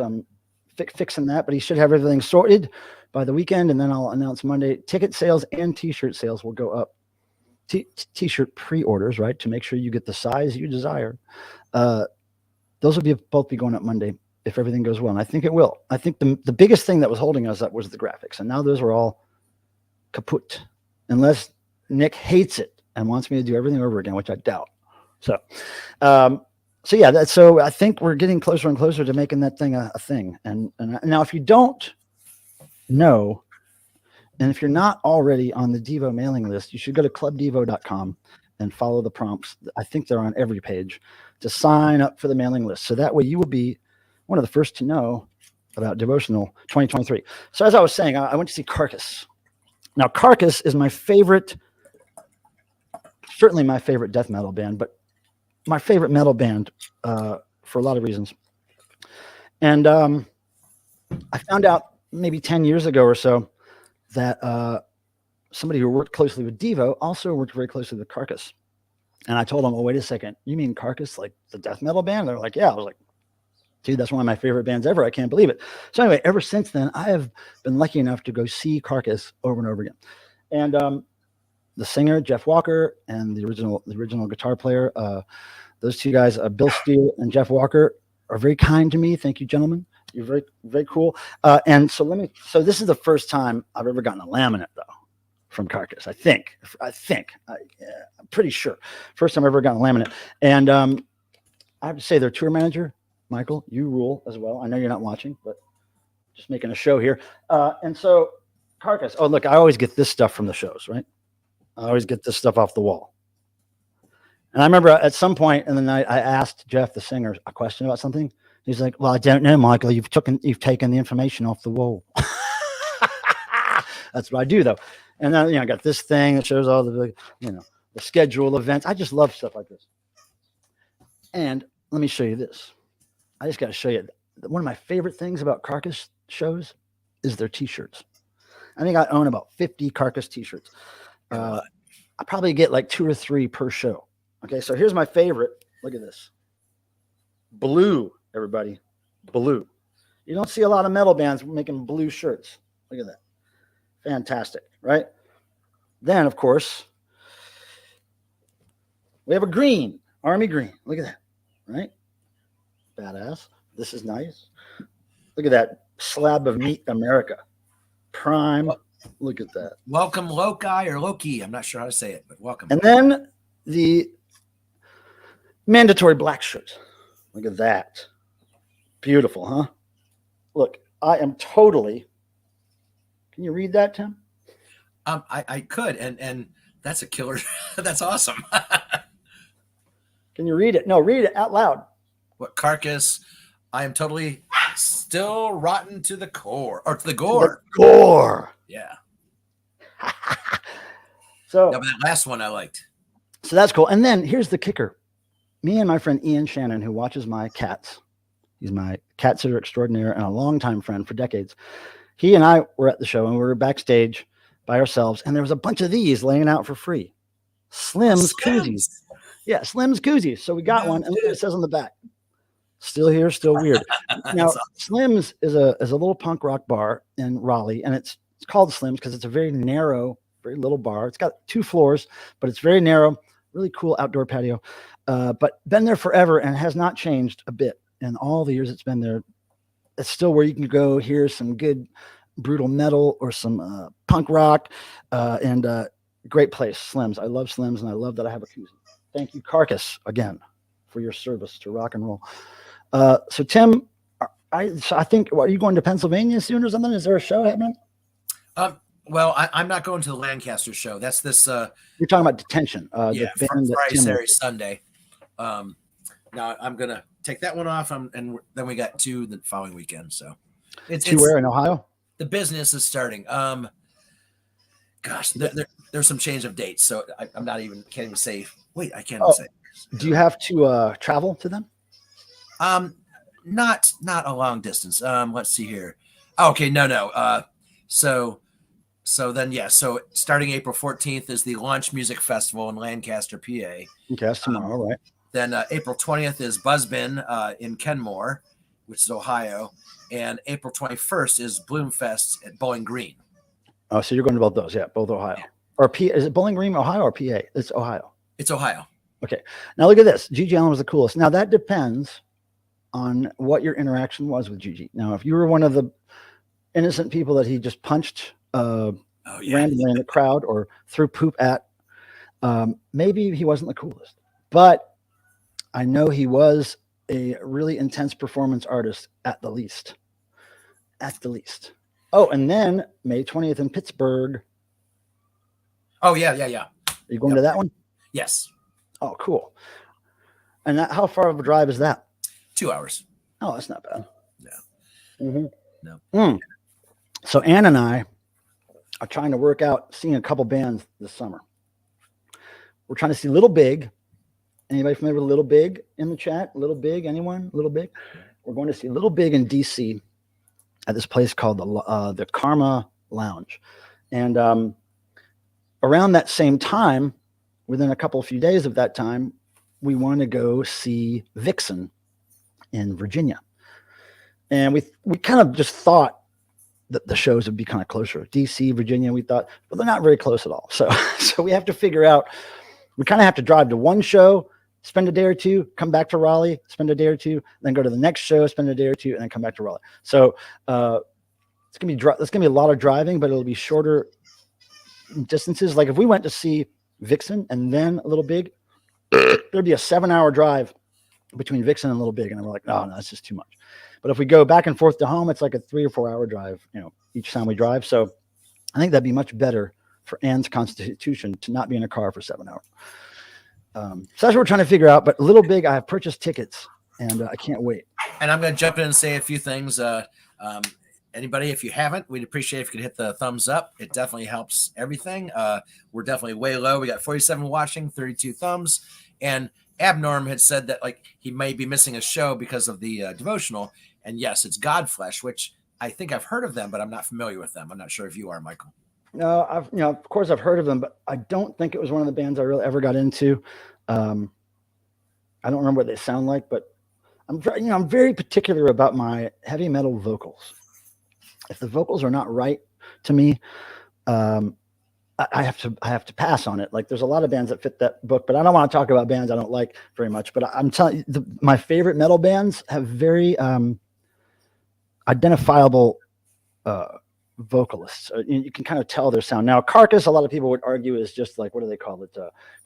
fixing that, but he should have everything sorted by the weekend, and then I'll announce Monday. Ticket sales and T-shirt sales will go up. T-shirt pre-orders, right, to make sure you get the size you desire. Those will both be going up Monday if everything goes well, and I think it will. I think the biggest thing that was holding us up was the graphics, and now those are all kaput, unless Nick hates it and wants me to do everything over again, which I doubt. So yeah, so I think we're getting closer and closer to making that thing a thing. And now, if you don't know, and if you're not already on the Devo mailing list, you should go to clubdevo.com and follow the prompts. I think they're on every page to sign up for the mailing list. So that way you will be one of the first to know about Devotional 2023. So as I was saying, I went to see Carcass. Now, Carcass is my favorite, certainly my favorite death metal band, but my favorite metal band for a lot of reasons. And I found out maybe 10 years ago or so that somebody who worked closely with Devo also worked very closely with Carcass. And I told them, oh, wait a second, you mean Carcass, like the death metal band? They're like, yeah. I was like, dude, that's one of my favorite bands ever. I can't believe it. So anyway, ever since then, I have been lucky enough to go see Carcass over and over again. And the singer, Jeff Walker, and the original guitar player, those 2 guys, Bill Steele and Jeff Walker, are very kind to me. Thank you, gentlemen. You're very, very cool. And so this is the first time I've ever gotten a laminate, though, from Carcass. I think. I'm pretty sure. First time I've ever gotten a laminate. And I have to say, their tour manager, Michael, you rule as well. I know you're not watching, but just making a show here. And so Carcass. Oh, look, I always get this stuff from the shows, right? I always get this stuff off the wall. And I remember at some point in the night, I asked Jeff, the singer, a question about something. He's like, well, I don't know, Michael. You've taken the information off the wall. That's what I do, though. And then, I got this thing that shows all the schedule events. I just love stuff like this. And let me show you this. I just got to show you. One of my favorite things about Carcass shows is their T-shirts. I think I own about 50 Carcass T-shirts. I probably get like 2 or 3 per show. Okay, so here's my favorite. Look at this. Blue, everybody. Blue. You don't see a lot of metal bands making blue shirts. Look at that. Fantastic, right? Then, of course, we have a green, army green. Look at that, right? Badass. This is nice. Look at that slab of meat, America. Prime. Look at that. Welcome, Loki or Loki. I'm not sure how to say it, but welcome. And then the mandatory black shirt. Look at that. Beautiful, huh? Look, I am totally. Can you read that, Tim? I could, and that's a killer. That's awesome. Can you read it? No, read it out loud. What, Carcass? I am totally still rotten to the core, or to the gore. The gore. Yeah. So but that last one I liked. So that's cool. And then here's the kicker. Me and my friend Ian Shannon, who watches my cats, he's my cat sitter extraordinaire and a longtime friend for decades. He and I were at the show and we were backstage by ourselves, and there was a bunch of these laying out for free. Slim's koozies. Yeah, Slim's koozies. So we got one, and look what it says on the back. Still here, still weird. Now, Slim's is a little punk rock bar in Raleigh, and it's called Slim's because it's a very narrow, very little bar. It's got 2 floors, but it's very narrow, really cool outdoor patio. But been there forever and has not changed a bit in all the years it's been there. It's still where you can go hear some good brutal metal or some punk rock, and great place, Slim's. I love Slim's, and I love that I have a koozie. Thank you, Carcass, again, for your service to rock and roll. So Tim, I think, are you going to Pennsylvania soon or something? Is there a show happening? Well, I'm not going to the Lancaster show. That's this. You're talking about Detention. Yeah, Friday, Saturday, Sunday. Now I'm gonna take that one off, and then we got 2 the following weekend. So it's where in Ohio? The business is starting. Gosh, there's some change of dates, so I'm not even can't even say. Wait, I can't even say. Do you have to travel to them? Not a long distance. Let's see here. Okay, no. So then, yeah. So starting April 14th is the Launch Music Festival in Lancaster, PA. Okay, that's tomorrow, right? Then April 20th is Buzzbin in Kenmore, which is Ohio, and April 21st is Bloomfest at Bowling Green. Oh, so you're going to both those, yeah, both Ohio. Yeah. Or is it Bowling Green, Ohio, or PA? It's Ohio. It's Ohio. Okay. Now look at this. Gigi Allen was the coolest. Now that depends on what your interaction was with Gigi. Now, if you were one of the innocent people that he just punched randomly in the crowd or threw poop at, maybe he wasn't the coolest. But I know he was a really intense performance artist at the least. At the least. Oh, and then May 20th in Pittsburgh. Oh, yeah. Are you going to that one? Yes. Oh, cool. And how far of a drive is that? 2 hours. Oh, that's not bad. No. Mm-hmm. No. So Ann and I are trying to work out seeing a couple bands this summer. We're trying to see Little Big. Anybody familiar with Little Big in the chat? Little Big, anyone? Little Big? We're going to see Little Big in DC at this place called the Karma Lounge. And around that same time, within a few days of that time, we want to go see Vixen in Virginia. And we kind of just thought that the shows would be kind of closer. DC, Virginia, we thought, but they're not very close at all. So we have to figure out, we kind of have to drive to one show, spend a day or two, come back to Raleigh, spend a day or two, then go to the next show, spend a day or two, and then come back to Raleigh. So it's gonna be a lot of driving, but it'll be shorter distances. Like if we went to see Vixen and then Little Big, there'd be a 7-hour drive between Vixen and Little Big, and we're like, no, that's just too much. But if we go back and forth to home, it's like a 3 or 4 hour drive, each time we drive. So I think that'd be much better for Ann's constitution to not be in a car for 7 hours. So that's what we're trying to figure out. But Little Big, I have purchased tickets, and I can't wait. And I'm going to jump in and say a few things. Anybody, if you haven't, we'd appreciate if you could hit the thumbs up. It definitely helps everything. We're definitely way low. We got 47 watching, 32 thumbs. And Abnorm had said that he may be missing a show because of the devotional. And yes, it's Godflesh, which I think I've heard of them, but I'm not familiar with them. I'm not sure if you are, Michael. No, of course I've heard of them, but I don't think it was one of the bands I really ever got into. I don't remember what they sound like, but I'm very particular about my heavy metal vocals. If the vocals are not right to me, I have to pass on it. Like there's a lot of bands that fit that book, but I don't want to talk about bands I don't like very much. But I'm telling you, my favorite metal bands have very identifiable vocalists. You can kind of tell their sound. Now, Carcass, a lot of people would argue is just like, what do they call it?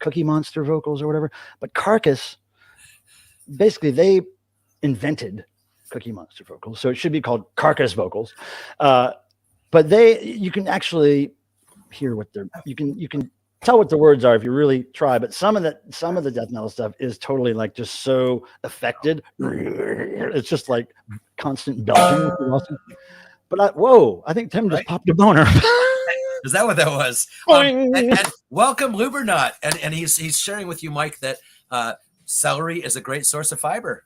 Cookie Monster vocals or whatever. But Carcass, basically, they invented Cookie Monster vocals, so it should be called Carcass vocals. But you can actually hear what you can tell what the words are if you really try. But some of the death metal stuff is totally like just so affected. It's just like constant belching. But I think Tim just popped a boner. Is that what that was? And welcome Lubernaut, and he's sharing with you, Mike, that celery is a great source of fiber.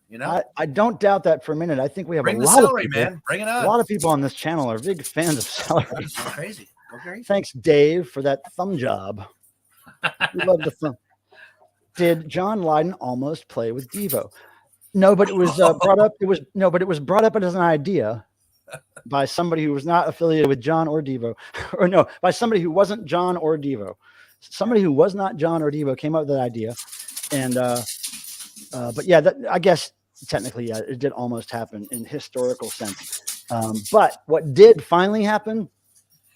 I don't doubt that for a minute. I think we have a lot of people, man. Bring it on. A lot of people on this channel are big fans of celery. That's crazy. Okay. Thanks, Dave, for that thumb job. We love the thumb. Did John Lydon almost play with Devo? No, but it was brought up. It was brought up as an idea by somebody who was not affiliated with John or Devo, or no, by somebody who wasn't John or Devo. Somebody who was not John or Devo came up with that idea, and but yeah, I guess technically, it did almost happen in historical sense. But what did finally happen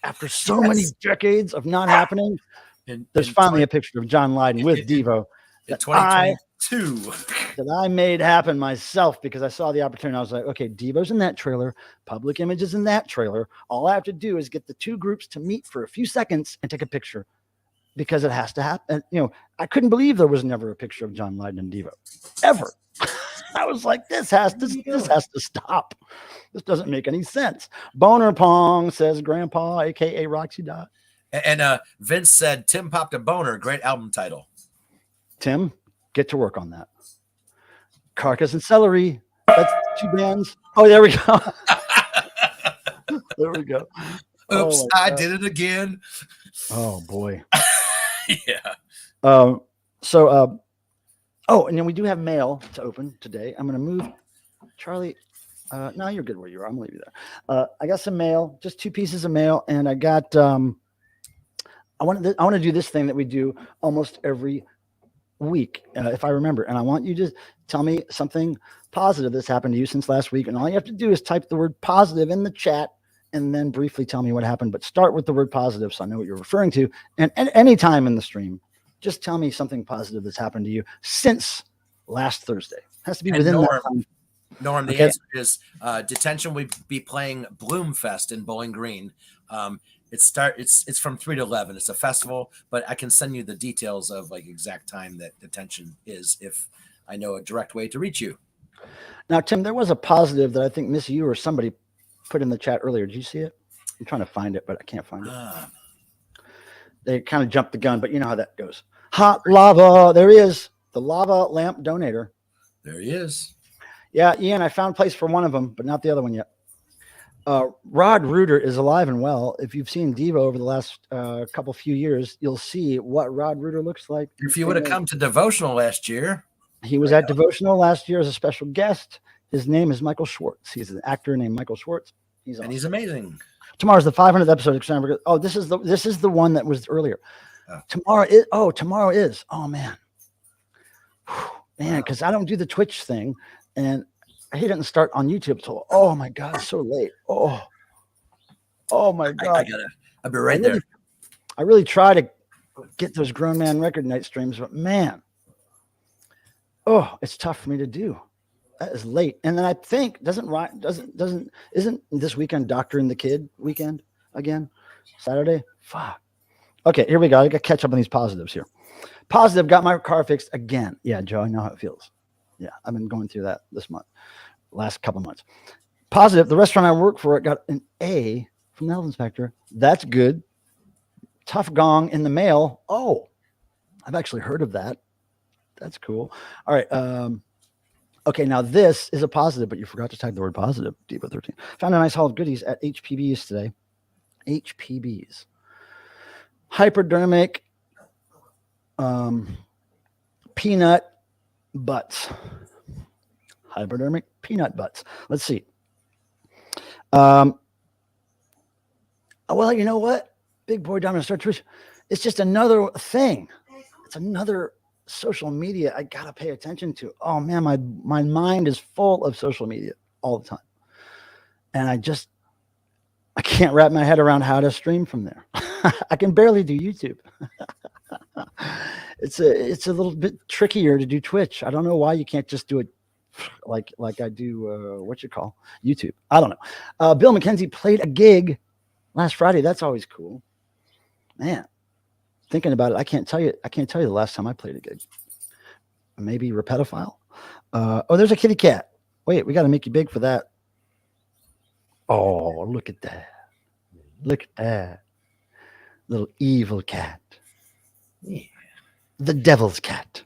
after so many decades of not happening? There's finally a picture of John Lydon with Devo. In 2022. that I made happen myself because I saw the opportunity. I was like, okay, Devo's in that trailer, Public Image is in that trailer. All I have to do is get the two groups to meet for a few seconds and take a picture because it has to happen. You know, I couldn't believe there was never a picture of John Lydon and Devo ever. I was like, this has to stop. This doesn't make any sense. Boner Pong says Grandpa, aka Roxy Dot. And Vince said Tim popped a boner. Great album title. Tim, get to work on that. Carcass and Celery. That's two bands. Oh, there we go. There we go. Oops, I did it again. Oh boy. Yeah. Oh, and then we do have mail to open today. I'm going to move, Charlie. No, you're good where you are. I'm going to leave you there. I got some mail, just 2 pieces of mail, and I got. I want to do this thing that we do almost every week, if I remember. And I want you to tell me something positive that's happened to you since last week. And all you have to do is type the word positive in the chat, and then briefly tell me what happened. But start with the word positive, so I know what you're referring to. And any time in the stream, just tell me something positive that's happened to you since last Thursday. It has to be within that time. Norm, the answer is Detention will be playing Bloomfest in Bowling Green. It's from 3 to 11. It's a festival, but I can send you the details of like exact time that Detention is if I know a direct way to reach you. Now, Tim, there was a positive that I think Miss You or somebody put in the chat earlier. Did you see it? I'm trying to find it, but I can't find it. They kind of jumped the gun, but you know how that goes. Hot lava. There he is. The lava lamp donator. There he is. Yeah, Ian, I found a place for one of them, but not the other one yet. Rod Reuter is alive and well. If you've seen Devo over the last few years, you'll see what Rod Reuter looks like. If you would have come to Devotional last year. He was at Devotional last year as a special guest. His name is Michael Schwartz. He's an actor named Michael Schwartz. He's awesome. And he's amazing. Tomorrow's the 500th episode of Oh, this is the one that was earlier. Tomorrow is. Oh man. Man, because I don't do the Twitch thing, and he didn't start on YouTube until my god, so late. Oh my god. I'll be right there. I really try to get those Grown Man Record Night streams, but man, it's tough for me to do. That is late. And then I think isn't this weekend Doctor and the Kid weekend again? Saturday? Fuck. Okay, here we go. I got to catch up on these positives here. Positive, got my car fixed again. Yeah, Joe, I know how it feels. Yeah, I've been going through that this month, last couple months. Positive, the restaurant I work for got an A from the health inspector. That's good. Tough gong in the mail. Oh, I've actually heard of that. That's cool. All right. Okay, now this is a positive, but you forgot to type the word positive, Devo13. Found a nice haul of goodies at HPB's today. HPB's. Hypodermic peanut butts. Hypodermic peanut butts. Let's see. Well, you know what? Big Boy Dominant Star Twitch. It's just another thing. It's another social media I gotta pay attention to. Oh man, my mind is full of social media all the time. And I can't wrap my head around how to stream from there. I can barely do YouTube. It's a little bit trickier to do Twitch. I don't know why you can't just do it like I do YouTube. I don't know. Bill McKenzie played a gig last Friday. That's always cool. Man, thinking about it, I can't tell you the last time I played a gig. Maybe Repetophile. There's a kitty cat. Wait, we got to make you big for that. Oh, look at that. Look at that. Little evil cat. Yeah. The devil's cat.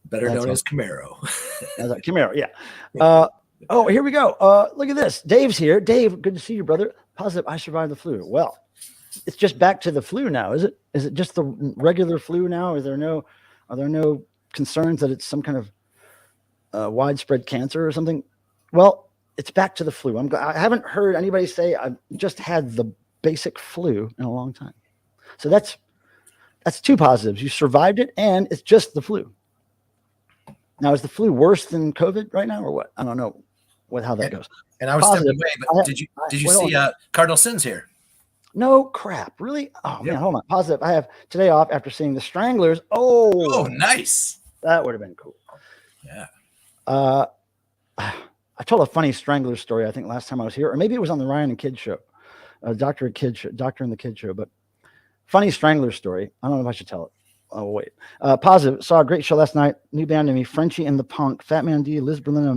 Better known as Camaro. Camaro, yeah. Here we go. Look at this. Dave's here. Dave, good to see you, brother. Positive, I survived the flu. Well, it's just back to the flu now, is it? Is it just the regular flu now? Are there no concerns that it's some kind of widespread cancer or something? Well, it's back to the flu. I haven't heard anybody say I've just had the basic flu in a long time. So that's 2 positives. You survived it, and it's just the flu. Now, is the flu worse than COVID right now, or what? I don't know how that goes. And I was stepping away, but did you see Cardinal Sins here? No crap, really? Oh man, hold on. Positive. I have today off after seeing the Stranglers. Oh, nice. That would have been cool. Yeah. I told a funny Strangler story, I think, last time I was here, or maybe it was on the Ryan and Kid show, Doctor and the Kid show. But funny Strangler story. I don't know if I should tell it. Oh wait. Positive. Saw a great show last night. New band to me. Frenchie and the Punk. Fat Man D. Liz Berlin.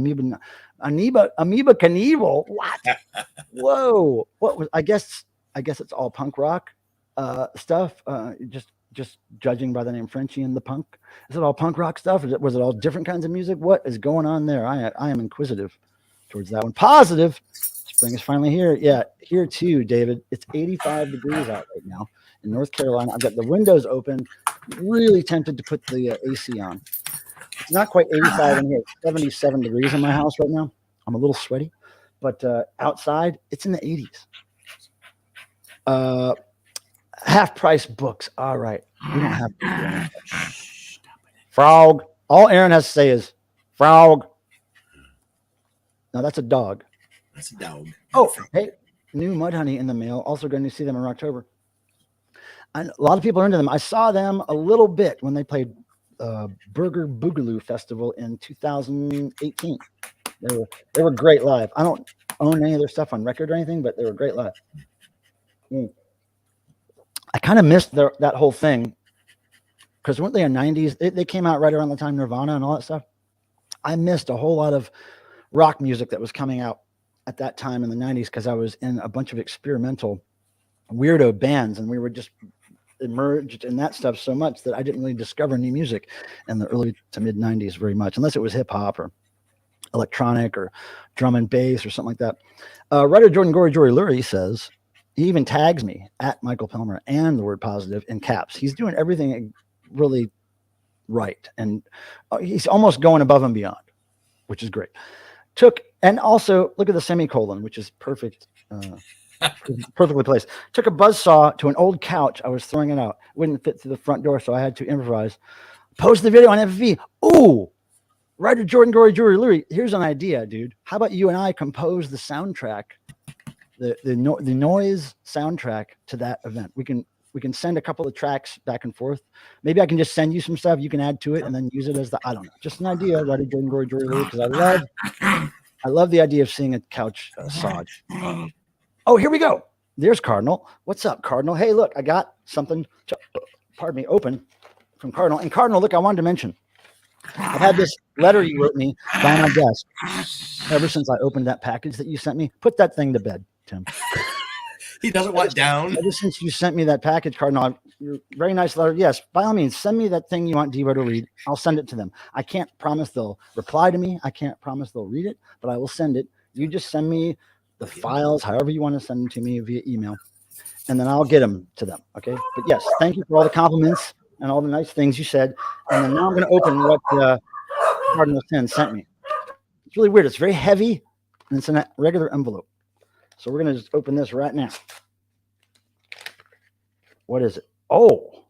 Amoeba Knievel. What? Whoa. What was? I guess it's all punk rock stuff. Just judging by the name Frenchie and the Punk. Is it all punk rock stuff? Was it all different kinds of music? What is going on there? I am inquisitive towards that one. Positive. Spring is finally here. Yeah, here too, David. It's 85 degrees out right now in North Carolina. I've got the windows open. Really tempted to put the AC on. It's not quite 85 in here. It's 77 degrees in my house right now. I'm a little sweaty, but outside it's in the 80s. Half price books. All right, we don't have frog. All Aaron has to say is frog. No, that's a dog. That's a dog. Oh, hey, new Mudhoney in the mail. Also going to see them in October. And a lot of people are into them. I saw them a little bit when they played Burger Boogaloo Festival in 2018. They were great live. I don't own any of their stuff on record or anything, but they were great live. I kind of missed that whole thing because weren't they in 90s? They came out right around the time Nirvana and all that stuff. I missed a whole lot of rock music that was coming out at that time in the 90s because I was in a bunch of experimental weirdo bands and we were just emerged in that stuff so much that I didn't really discover new music in the early to mid 90s very much, unless it was hip hop or electronic or drum and bass or something like that. Writer Jordan Gory Jory Lurie says, he even tags me at Michael Pelmer and the word positive in caps. He's doing everything really right. And he's almost going above and beyond, which is great. And also look at the semicolon, which is perfect. Perfectly placed. Took a buzzsaw to an old couch. I was throwing it out. Wouldn't fit through the front door, so I had to improvise. Post the video on FFV. Ooh, writer Jordan Gory Jory Lurie. Here's an idea, dude. How about you and I compose the soundtrack, the noise soundtrack to that event? We can send a couple of tracks back and forth. Maybe I can just send you some stuff. You can add to it and then use it as I don't know. Just an idea, writer Jordan Gory Jory Lurie, because I love the idea of seeing a couch sawed. Oh, here we go. There's Cardinal. What's up, Cardinal? Hey, look, I got something, open from Cardinal. And Cardinal, look, I wanted to mention, I've had this letter you wrote me by my desk ever since I opened that package that you sent me. Put that thing to bed, Tim. He doesn't want down. Ever since you sent me that package, Cardinal, your very nice letter. Yes, by all means, send me that thing you want Devo to read. I'll send it to them. I can't promise they'll reply to me. I can't promise they'll read it, but I will send it. You just send me the files, however you want to send them to me via email, and then I'll get them to them. Okay. But yes, thank you for all the compliments and all the nice things you said. And then now I'm going to open what Cardinal Sin sent me. It's really weird. It's very heavy and it's in a regular envelope. So we're going to just open this right now. What is it? Oh,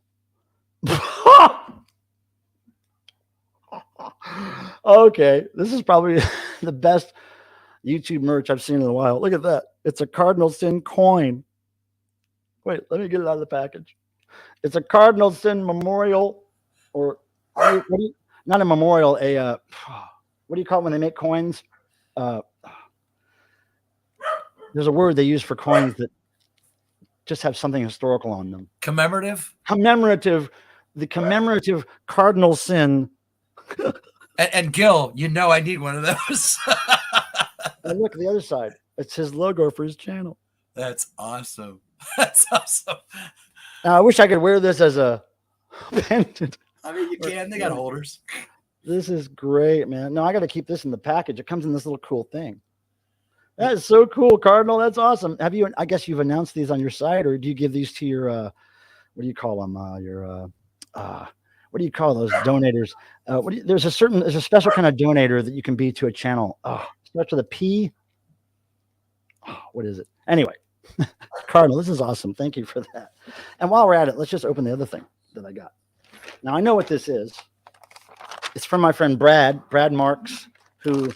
okay. This is probably the best YouTube merch I've seen in a while. Look at that. It's a Cardinal Sin coin. Wait, let me get it out of the package. It's a Cardinal Sin memorial, or not a memorial, what do you call it when they make coins? There's a word they use for coins that just have something historical on them. Commemorative? The commemorative Cardinal Sin. And Gil, I need one of those. And look at the other side. It's his logo for his channel. That's awesome. That's awesome. I wish I could wear this as a pendant. I mean, you can. They got holders. This is great, man. No, I got to keep this in the package. It comes in this little cool thing. That is so cool, Cardinal. That's awesome. Have you? I guess you've announced these on your site, or do you give these to your? What do you call them? What do you call those donators? There's a special kind of donator that you can be to a channel. Starts with a P. What is it? Anyway, Cardinal, this is awesome. Thank you for that. And while we're at it, let's just open the other thing that I got. Now I know what this is. It's from my friend Brad Marks, who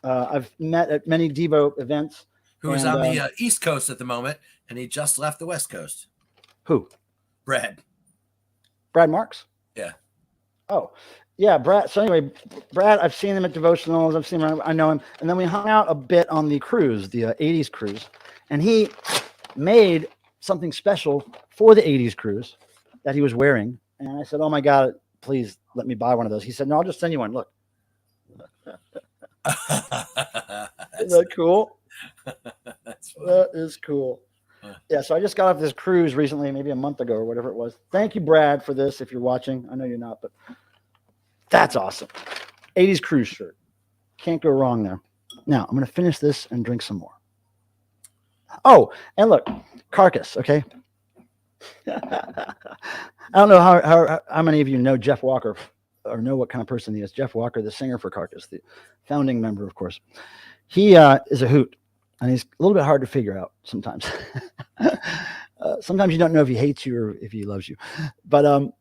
I've met at many Devo events. Who is on the East Coast at the moment, and he just left the West Coast. Who? Brad Marks? Yeah. Oh, Yeah, Brad. So anyway, Brad, I've seen him at devotionals. I've seen him. I know him. And then we hung out a bit on the cruise, the 80s cruise, and he made something special for the 80s cruise that he was wearing. And I said, "Oh my God, please let me buy one of those." He said, "No, I'll just send you one. Look." Is that cool? That is cool. Yeah, so I just got off this cruise recently, maybe a month ago or whatever it was. Thank you, Brad, for this. If you're watching, I know you're not, but that's awesome. 80s cruise shirt. Can't go wrong there. Now, I'm going to finish this and drink some more. Oh, and look, Carcass, okay? I don't know how many of you know Jeff Walker or know what kind of person he is. Jeff Walker, the singer for Carcass, the founding member, of course. He is a hoot, and he's a little bit hard to figure out sometimes. Sometimes you don't know if he hates you or if he loves you. But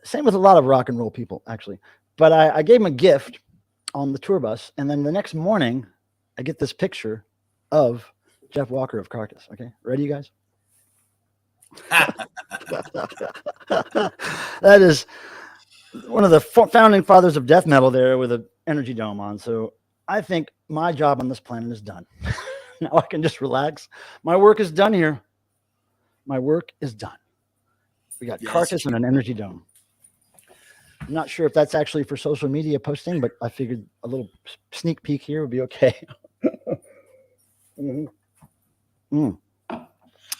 same with a lot of rock and roll people, actually. But I gave him a gift on the tour bus, and then the next morning, I get this picture of Jeff Walker of Carcass. Okay, ready, you guys? That is one of the founding fathers of death metal there with an energy dome on. So I think my job on this planet is done. Now I can just relax. My work is done here. My work is done. We got Carcass and an energy dome. I'm not sure if that's actually for social media posting, but I figured a little sneak peek here would be okay.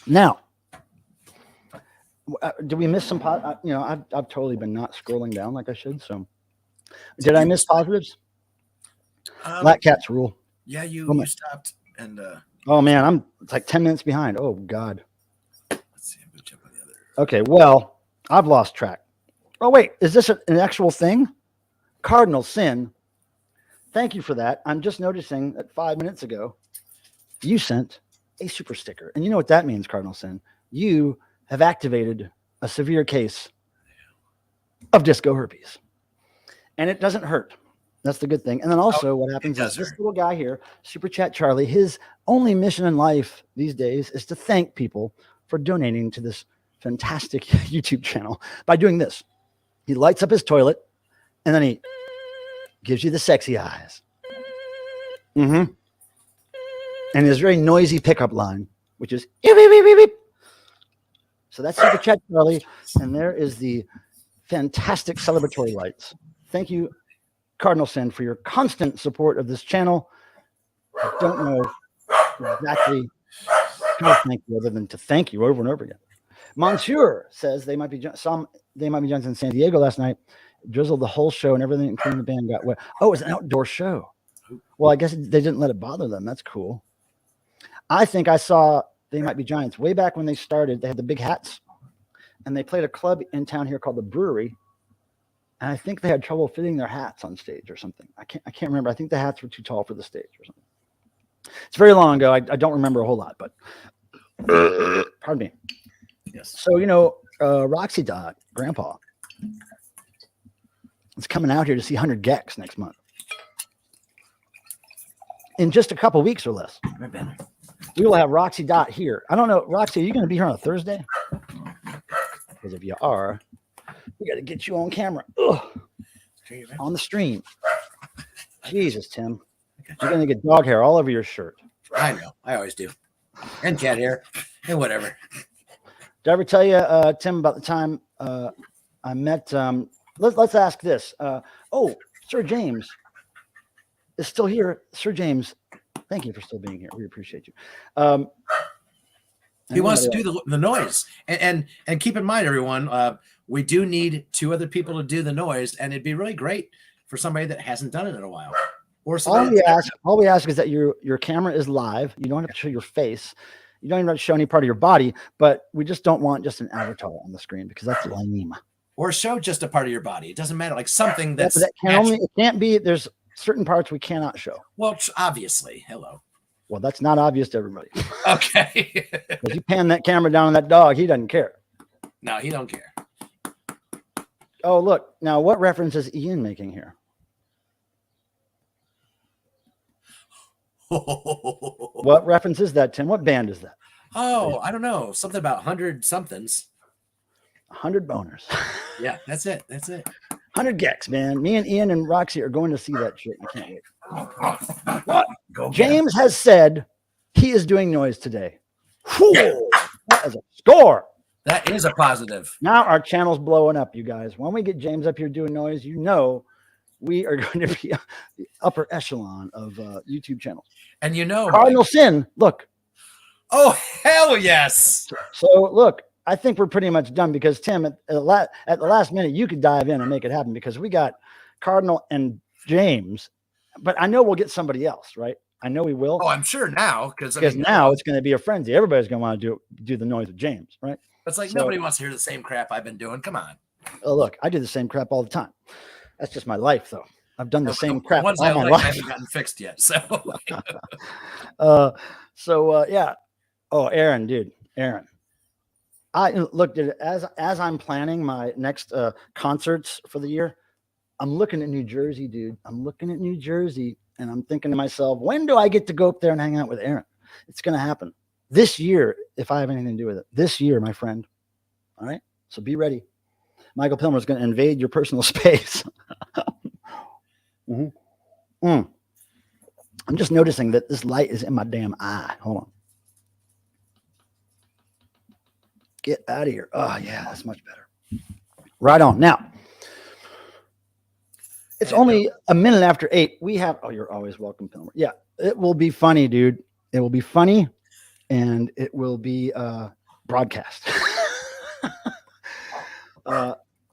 Now, did we miss some? I've totally been not scrolling down like I should. So, did I miss positives? Black cats rule. Yeah, you stopped and. Oh man, it's like 10 minutes behind. Oh God. Let's see. I'm gonna jump on the other. Okay, well, I've lost track. Oh wait, is this an actual thing? Cardinal sin. Thank you for that. I'm just noticing that 5 minutes ago, you sent a super sticker, and you know what that means, Cardinal sin. You have activated a severe case of disco herpes, and it doesn't hurt. That's the good thing. And then also what happens is this little guy here, Super Chat Charlie, his only mission in life these days is to thank people for donating to this fantastic YouTube channel by doing this. He lights up his toilet, and then he gives you the sexy eyes. And his very noisy pickup line, which is beep, beep, beep, beep, beep. So that's Super Chat Charlie, and there is the fantastic celebratory lights. Thank you, Cardinal Sin, for your constant support of this channel. I don't know exactly how to thank you other than to thank you over and over again. Monsieur says they might be Johnson in San Diego last night. Drizzled the whole show and everything, including the band, got wet. Oh, it was an outdoor show. Well, I guess they didn't let it bother them. That's cool. I think I saw They Might Be Giants way back when they started. They had the big hats, and they played a club in town here called the Brewery. And I think they had trouble fitting their hats on stage or something. I can't remember. I think the hats were too tall for the stage or something. It's very long ago. I don't remember a whole lot, but pardon me. Yes. So, Roxy Dot, Grandpa, is coming out here to see 100 Gex next month. In just a couple weeks or less. We will have Roxy Dot here. I don't know, Roxy, are you going to be here on a Thursday? Because if you are, we got to get you on camera. On the stream. Jesus, Tim. You're going to get dog hair all over your shirt. I know. I always do. And cat hair. And whatever. Did I ever tell you, Tim, about the time I met, let's ask this. Sir James is still here. Sir James, thank you for still being here. We appreciate you. He wants to do the noise. And keep in mind, everyone, we do need 2 other people to do the noise, and it'd be really great for somebody that hasn't done it in a while. Or all we ask is that your camera is live. You don't have to show your face. You don't even have to show any part of your body, but we just don't want just an avatar on the screen because that's lame. Or show just a part of your body. It doesn't matter, like something that's it can't be. There's certain parts we cannot show. Well, obviously. Hello. Well, that's not obvious to everybody. Okay. If you pan that camera down on that dog, he doesn't care. No, he don't care. Oh, look. Now, what reference is Ian making here? What reference is that, Tim? What band is that? Oh, I don't know. Something about 100 somethings. 100 boners. Yeah, that's it. 100 gex, man. Me and Ian and Roxy are going to see that shit. I can't wait. But James has said he is doing noise today. Whew, that is a score. That is a positive. Now our channel's blowing up, you guys. When we get James up here doing noise, you know we are going to be the upper echelon of YouTube channels. And you know, Cardinal Sin, look. Oh, hell yes. So look, I think we're pretty much done because Tim, at the last minute, you could dive in and make it happen because we got Cardinal and James, but I know we'll get somebody else, right? I know we will. Oh, I'm sure now because now it's going to be a frenzy. Everybody's going to want to do the noise with James, right? It's like nobody wants to hear the same crap I've been doing. Come on. Oh, look, I do the same crap all the time. That's just my life, though. I've done the same crap all my life. I haven't gotten fixed yet. So, yeah. Oh, Aaron, dude, Aaron. I looked at it as I'm planning my next concerts for the year. I'm looking at New Jersey, dude. I'm looking at New Jersey, and I'm thinking to myself, when do I get to go up there and hang out with Aaron? It's going to happen this year if I have anything to do with it. This year, my friend. All right, so be ready. Michael Pilmer is going to invade your personal space. I'm just noticing that this light is in my damn eye. Hold on. Get out of here. Oh, yeah, that's much better. Right on. Now, it's only a minute after 8. We have, oh, you're always welcome, Pilmer. Yeah, it will be funny, dude. It will be funny, and it will be broadcast.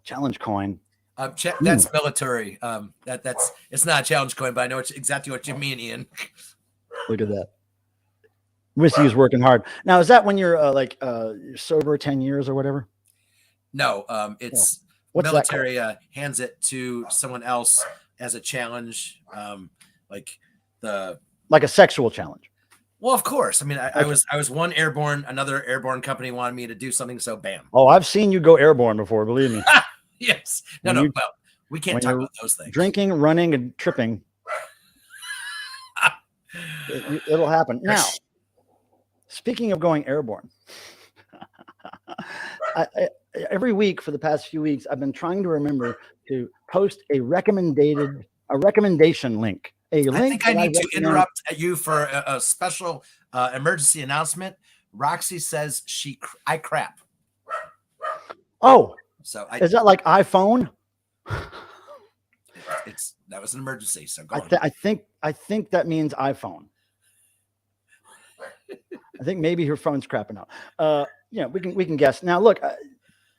Challenge coin. That's military. That's it's not a challenge coin, but I know exactly what you mean, Ian. Look at that. Whiskey's working hard. Now, is that when you're you're sober 10 years or whatever? No, it's military hands it to someone else as a challenge, like a sexual challenge. Well, of course. I mean, I was one airborne. Another airborne company wanted me to do something, so bam. Oh, I've seen you go airborne before. Believe me. Yes. Well, we can't talk about those things. Drinking, running, and tripping. It'll happen. Now, speaking of going airborne, every week for the past few weeks, I've been trying to remember to post a recommendation link. I think I need to interrupt you for a special emergency announcement. Roxy says I crap. Oh, so is that like iPhone? That was an emergency. So go on. I think that means iPhone. I think maybe her phone's crapping out. We can guess. Now, look, I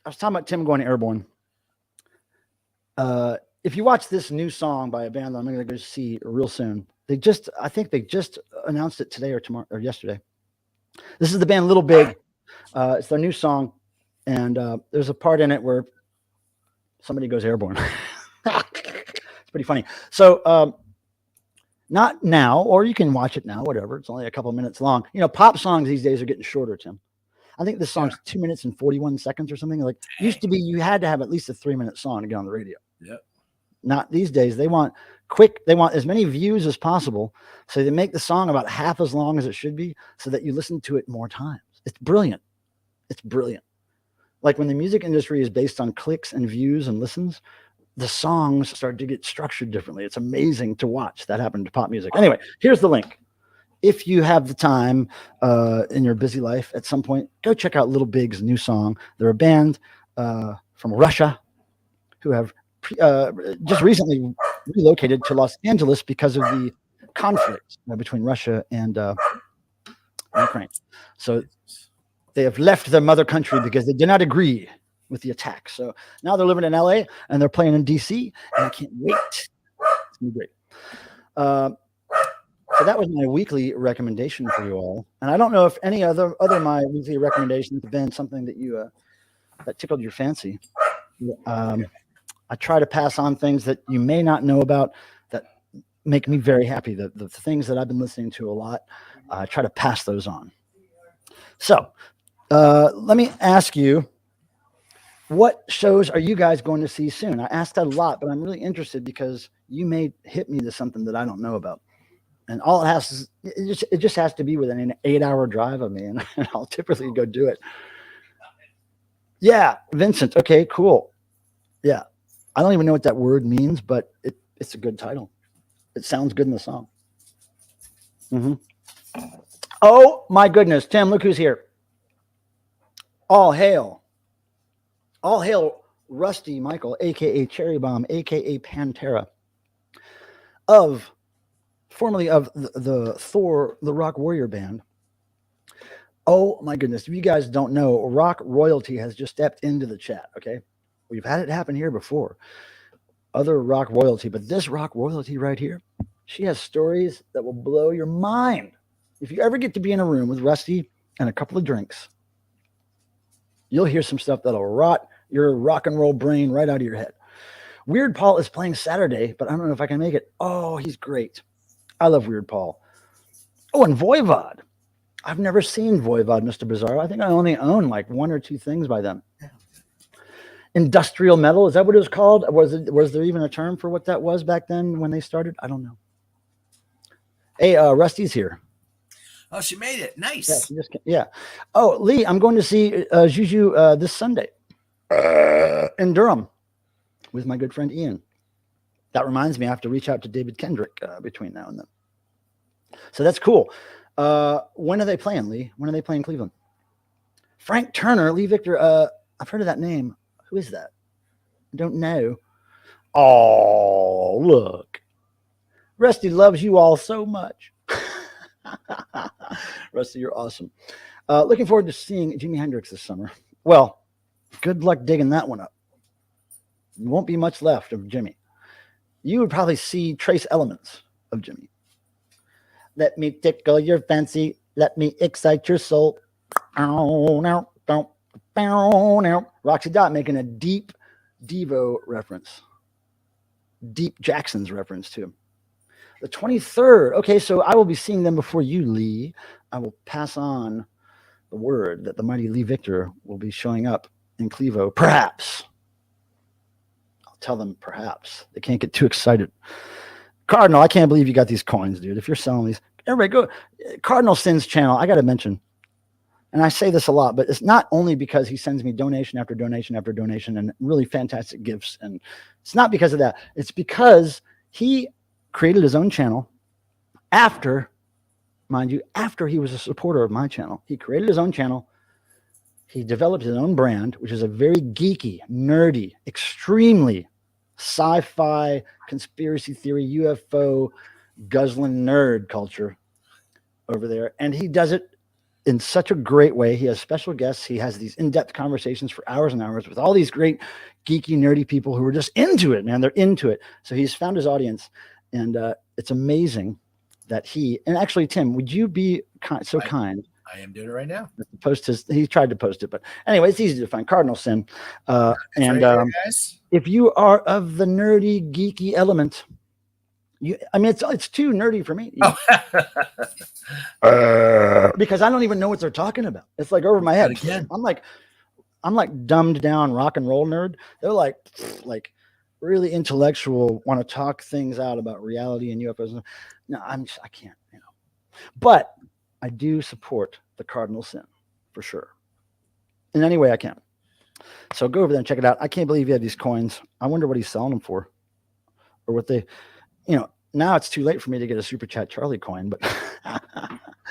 was talking about Tim going airborne. If you watch this new song by a band that I'm going to go see real soon, I think they just announced it today or tomorrow or yesterday. This is the band Little Big. It's their new song, and there's a part in it where somebody goes airborne. It's pretty funny. So, not now, or you can watch it now, whatever. It's only a couple minutes long. Pop songs these days are getting shorter, Tim. I think this song's 2 minutes and 41 seconds or something. Like used to be, you had to have at least a 3-minute song to get on the radio. Yeah. Not these days. They want quick. They want as many views as possible. So they make the song about half as long as it should be so that you listen to it more times. It's brilliant. It's brilliant. Like when the music industry is based on clicks and views and listens, the songs start to get structured differently. It's amazing to watch. That happened to pop music. Anyway, here's the link. If you have the time in your busy life at some point, go check out Little Big's new song. They're a band from Russia who have just recently relocated to Los Angeles because of the conflict between Russia and Ukraine. So they have left their mother country because they did not agree with the attack. So now they're living in LA and they're playing in DC, and I can't wait. It's gonna be great. So that was my weekly recommendation for you all. And I don't know if any other my weekly recommendations have been something that you that tickled your fancy. I try to pass on things that you may not know about that make me very happy. The things that I've been listening to a lot, I try to pass those on. So let me ask you, what shows are you guys going to see soon? I asked that a lot, but I'm really interested because you may hit me to something that I don't know about. And all it just has to be within an 8-hour drive of me, and I'll typically go do it. Yeah, Vincent. Okay, cool. Yeah. I don't even know what that word means, but it's a good title. It sounds good in the song. Mm-hmm. Oh my goodness, Tim, look who's here. All hail. All hail Rusty Michael, aka Cherry Bomb, aka Pantera, formerly of the Thor, the Rock Warrior band. Oh my goodness, if you guys don't know, Rock Royalty has just stepped into the chat, okay? We've had it happen here before. Other Rock Royalty, but this Rock Royalty right here, she has stories that will blow your mind. If you ever get to be in a room with Rusty and a couple of drinks, you'll hear some stuff that'll rot your rock and roll brain right out of your head. Weird Paul is playing Saturday, but I don't know if I can make it. Oh, he's great. I love Weird Paul. Oh, and Voivod. I've never seen Voivod, Mr. Bizarro. I think I only own like one or two things by them. Industrial metal, is that what it was called? Was there even a term for what that was back then when they started? I don't know. Hey, Rusty's here. Oh, she made it. Nice. Yeah. Oh, Lee, I'm going to see Juju this Sunday in Durham with my good friend Ian. That reminds me, I have to reach out to David Kendrick between now and then. So that's cool. When are they playing, Lee? When are they playing Cleveland? Frank Turner, Lee Victor. I've heard of that name. Who is that? I don't know. Oh, look. Rusty loves you all so much. Rusty, you're awesome. Looking forward to seeing Jimi Hendrix this summer. Well, good luck digging that one up. There won't be much left of Jimmy. You would probably see trace elements of Jimmy. Let me tickle your fancy. Let me excite your soul. Roxy Dot making a deep Devo reference. Deep Jackson's reference too. The 23rd. Okay, so I will be seeing them before you, Lee. I will pass on the word that the mighty Lee Victor will be showing up in Clevo. Perhaps. I'll tell them perhaps. They can't get too excited. Cardinal, I can't believe you got these coins, dude. If you're selling these, everybody go. Cardinal Sin's channel, I got to mention, and I say this a lot, but it's not only because he sends me donation after donation after donation and really fantastic gifts. And it's not because of that. It's because he created his own channel after, mind you, after he was a supporter of my channel. He created his own channel. He developed his own brand, which is a very geeky, nerdy, extremely sci-fi, conspiracy theory, UFO, guzzling nerd culture over there. And he does it in such a great way. He has special guests. He has these in-depth conversations for hours and hours with all these great geeky, nerdy people who are just into it, man. They're into it. So he's found his audience. And it's amazing that and actually, Tim, would you be so kind? I am doing it right now. He tried to post it, but anyway, it's easy to find. Cardinal Sin. And guys. If you are of the nerdy, geeky element, it's too nerdy for me. Because I don't even know what they're talking about. It's like over my head. I'm like dumbed down rock and roll nerd. They're like really intellectual, want to talk things out about reality and UFOs. No, I can't, But I do support the Cardinal Sin for sure. In any way I can. So go over there and check it out. I can't believe you have these coins. I wonder what he's selling them for. Or what they, now it's too late for me to get a Super Chat Charlie coin, but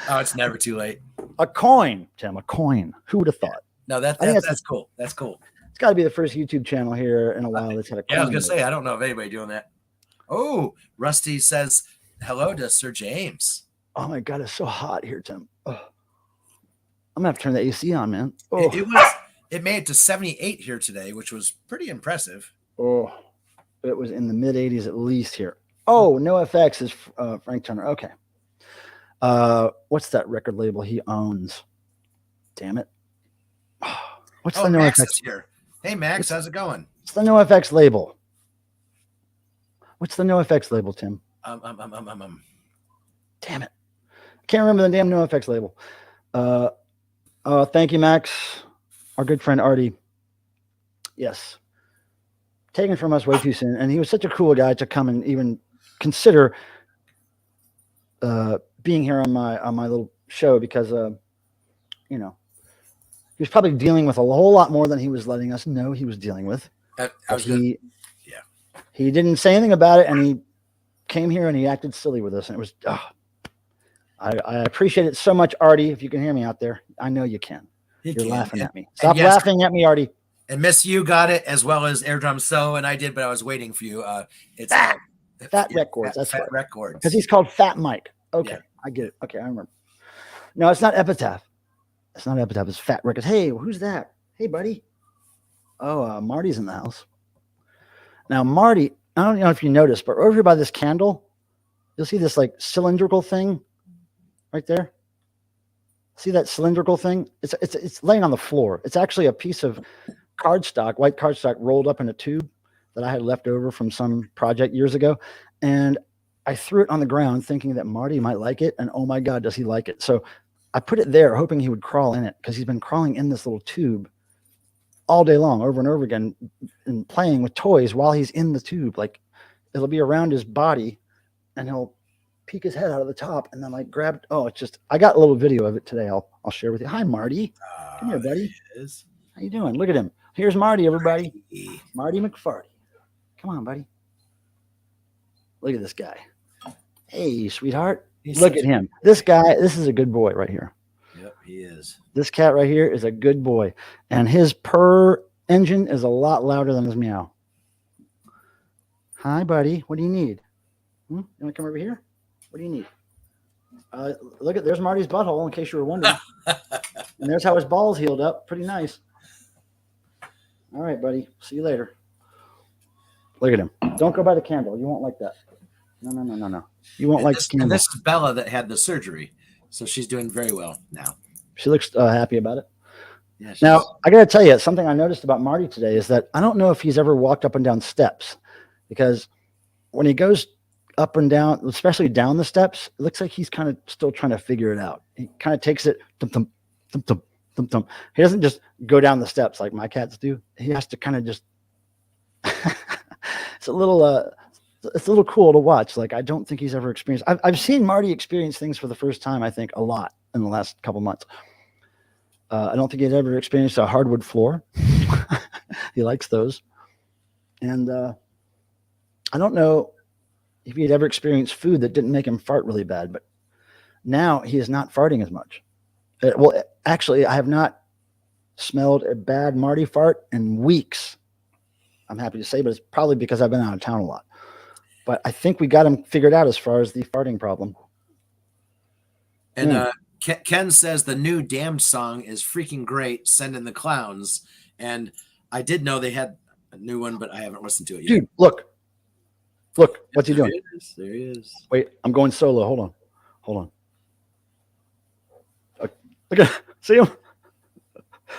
oh, it's never too late. A coin, Tim, a coin. Who would have thought? No, that's cool. That's cool. It's got to be the first YouTube channel here in a while that's had a coin. Yeah, I was going to say, I don't know of anybody doing that. Oh, Rusty says hello to Sir James. Oh my God, it's so hot here, Tim. Oh. I'm going to have to turn the AC on, man. Oh. It made it to 78 here today, which was pretty impressive. Oh, it was in the mid 80s at least here. Oh, NoFX is Frank Turner. Okay. What's that record label he owns? Damn it. What's the Max NoFX? is here. Hey, Max, how's it going? What's the NoFX label? What's the NoFX label, Tim? Damn it. I can't remember the damn NoFX label. Thank you, Max. Our good friend Artie. Yes. Taken from us way too soon. And he was such a cool guy to come and even consider being here on my little show because he was probably dealing with a whole lot more than he was letting us know he was dealing with. He didn't say anything about it, and he came here and he acted silly with us, and it was. I appreciate it so much, Artie. If you can hear me out there, I know you can. You're laughing at me. Stop laughing at me, Artie. And Miss You got it as well as Airdrum So, and I did, but I was waiting for you. It's Fat Records. That's Fat right. Records. Because he's called Fat Mike. Okay, I get it. Okay, I remember. No, it's not Epitaph. It's not Epitaph. It's Fat Records. Hey, who's that? Hey, buddy. Oh, Marty's in the house. Now, Marty, I don't know if you noticed, but over here by this candle, you'll see this like cylindrical thing right there. See that cylindrical thing? It's laying on the floor. It's actually a piece of cardstock, white cardstock rolled up in a tube that I had left over from some project years ago. And I threw it on the ground thinking that Marty might like it. And oh my God, does he like it? So I put it there hoping he would crawl in it because he's been crawling in this little tube all day long, over and over again, and playing with toys while he's in the tube. Like it'll be around his body and he'll peek his head out of the top and then like grab. Oh, it's just, I got a little video of it today. I'll share with you. Hi, Marty. Come here, buddy. How you doing? Look at him. Here's Marty, everybody. Marty McFarty. Come on, buddy. Look at this guy. Hey, sweetheart. Look at him. This guy, this is a good boy right here. Yep, he is. This cat right here is a good boy. And his purr engine is a lot louder than his meow. Hi, buddy. What do you need? You want to come over here? What do you need? Look at, there's Marty's butthole, in case you were wondering. And there's how his balls healed up. Pretty nice. All right, buddy. See you later. Look at him. Don't go by the candle. You won't like that. No. You won't like the candle. And this is Bella that had the surgery. So she's doing very well now. She looks happy about it. Yeah, now, I got to tell you, something I noticed about Marty today is that I don't know if he's ever walked up and down steps, because when he goes up and down, especially down the steps, it looks like he's kind of still trying to figure it out. He kind of takes it, thump, thump, thump, thump, thump. He doesn't just go down the steps like my cats do. He has to kind of just, it's a little cool to watch. Like, I don't think he's ever experienced, I've seen Marty experience things for the first time, I think, a lot in the last couple months. I don't think he's ever experienced a hardwood floor. He likes those. And I don't know if he had ever experienced food that didn't make him fart really bad, but now he is not farting as much. Well, actually, I have not smelled a bad Marty fart in weeks. I'm happy to say, but it's probably because I've been out of town a lot. But I think we got him figured out as far as the farting problem. And Ken says the new Damned song is freaking great. Send in the clowns. And I did know they had a new one, but I haven't listened to it yet. Dude, look, what's he doing? There he is. Wait, I'm going solo. Hold on. Look at, see him?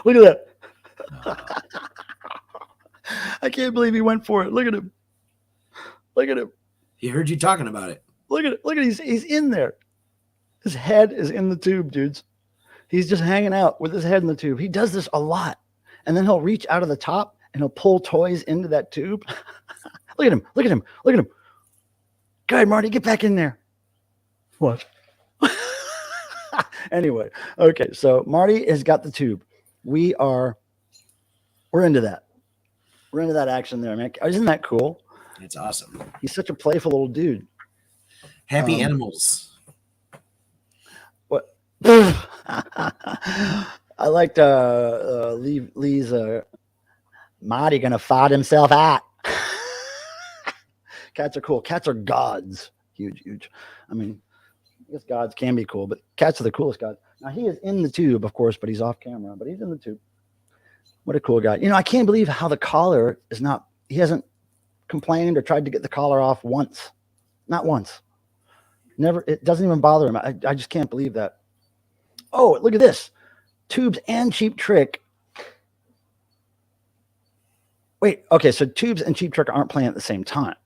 Look at that. I can't believe he went for it. Look at him. He heard you talking about it. Look at it. He's in there. His head is in the tube, dudes. He's just hanging out with his head in the tube. He does this a lot. And then he'll reach out of the top and he'll pull toys into that tube. Look at him. Go ahead, Marty, get back in there. What? Anyway, okay, so Marty has got the tube. We're into that. We're into that action there, man. Isn't that cool? It's awesome. He's such a playful little dude. Happy animals. What? I liked Lee's Marty gonna fart himself out. Cats are cool. Cats are gods. Huge. I mean, I guess gods can be cool, but cats are the coolest gods. Now, he is in the tube, of course, but he's off camera, but he's in the tube. What a cool guy. You know, I can't believe how the collar is not, he hasn't complained or tried to get the collar off once. Not once. Never. It doesn't even bother him. I just can't believe that. Oh, look at this. Tubes and Cheap Trick. Wait, okay, so Tubes and Cheap Trick aren't playing at the same time.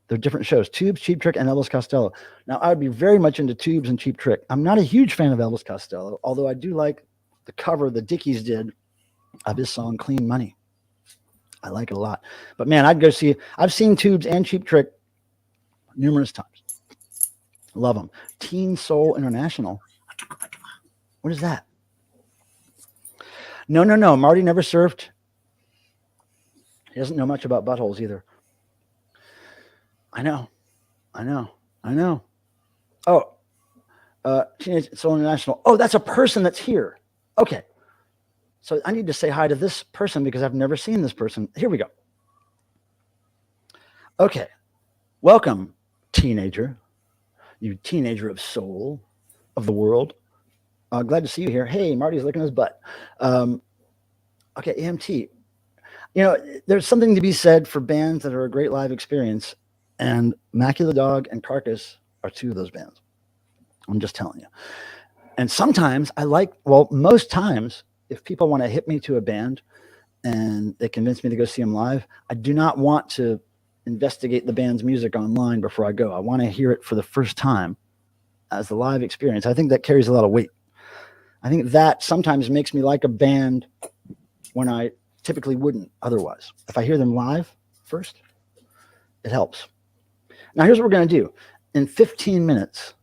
They're different shows. Tubes, Cheap Trick, and Elvis Costello. Now, I would be very much into Tubes and Cheap Trick. I'm not a huge fan of Elvis Costello, although I do like the cover the Dickies did of his song Clean Money. I like it a lot. But, man, I've seen Tubes and Cheap Trick numerous times. Love them. Teen Soul International. What is that? No. Marty never surfed. He doesn't know much about buttholes either. I know. I know. I know. Oh, Teenage Soul International. Oh, that's a person that's here. Okay. So I need to say hi to this person because I've never seen this person. Here we go. Okay. Welcome, teenager. You teenager of soul, of the world. Glad to see you here. Hey, Marty's licking his butt. Okay, EMT. You know, there's something to be said for bands that are a great live experience, and Macula Dog and Carcass are two of those bands. I'm just telling you. And sometimes most times, if people want to hit me to a band and they convince me to go see them live, I do not want to investigate the band's music online before I go. I want to hear it for the first time as a live experience. I think that carries a lot of weight. I think that sometimes makes me like a band when I typically wouldn't otherwise. If I hear them live first, it helps. Now, here's what we're going to do. In 15 minutes,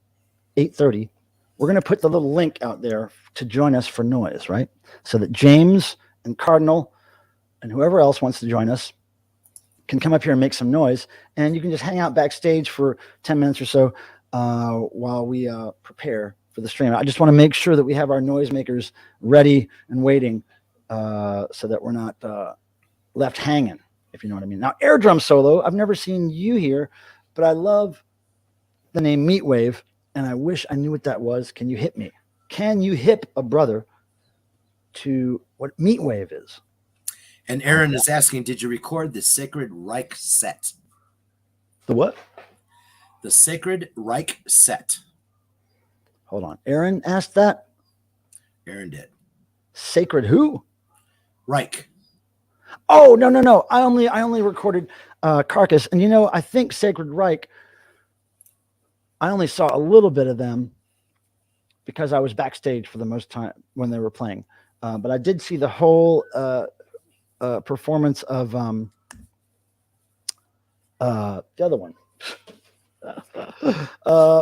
8:30, we're going to put the little link out there to join us for noise, right? So that James and Cardinal and whoever else wants to join us can come up here and make some noise. And you can just hang out backstage for 10 minutes or so while we prepare for the stream. I just want to make sure that we have our noisemakers ready and waiting so that we're not left hanging, if you know what I mean. Now, air drum solo, I've never seen you here, but I love the name Meatwave, and I wish I knew what that was. Can you hit me? Can you hip a brother to what Meatwave is? And Aaron is asking, did you record the Sacred Reich set? The what? The Sacred Reich set. Hold on. Aaron asked that? Aaron did. Sacred who? Reich. Oh, no. I only recorded Carcass. And, you know, I think Sacred Reich, I only saw a little bit of them because I was backstage for the most time when they were playing. But I did see the whole performance of the other one.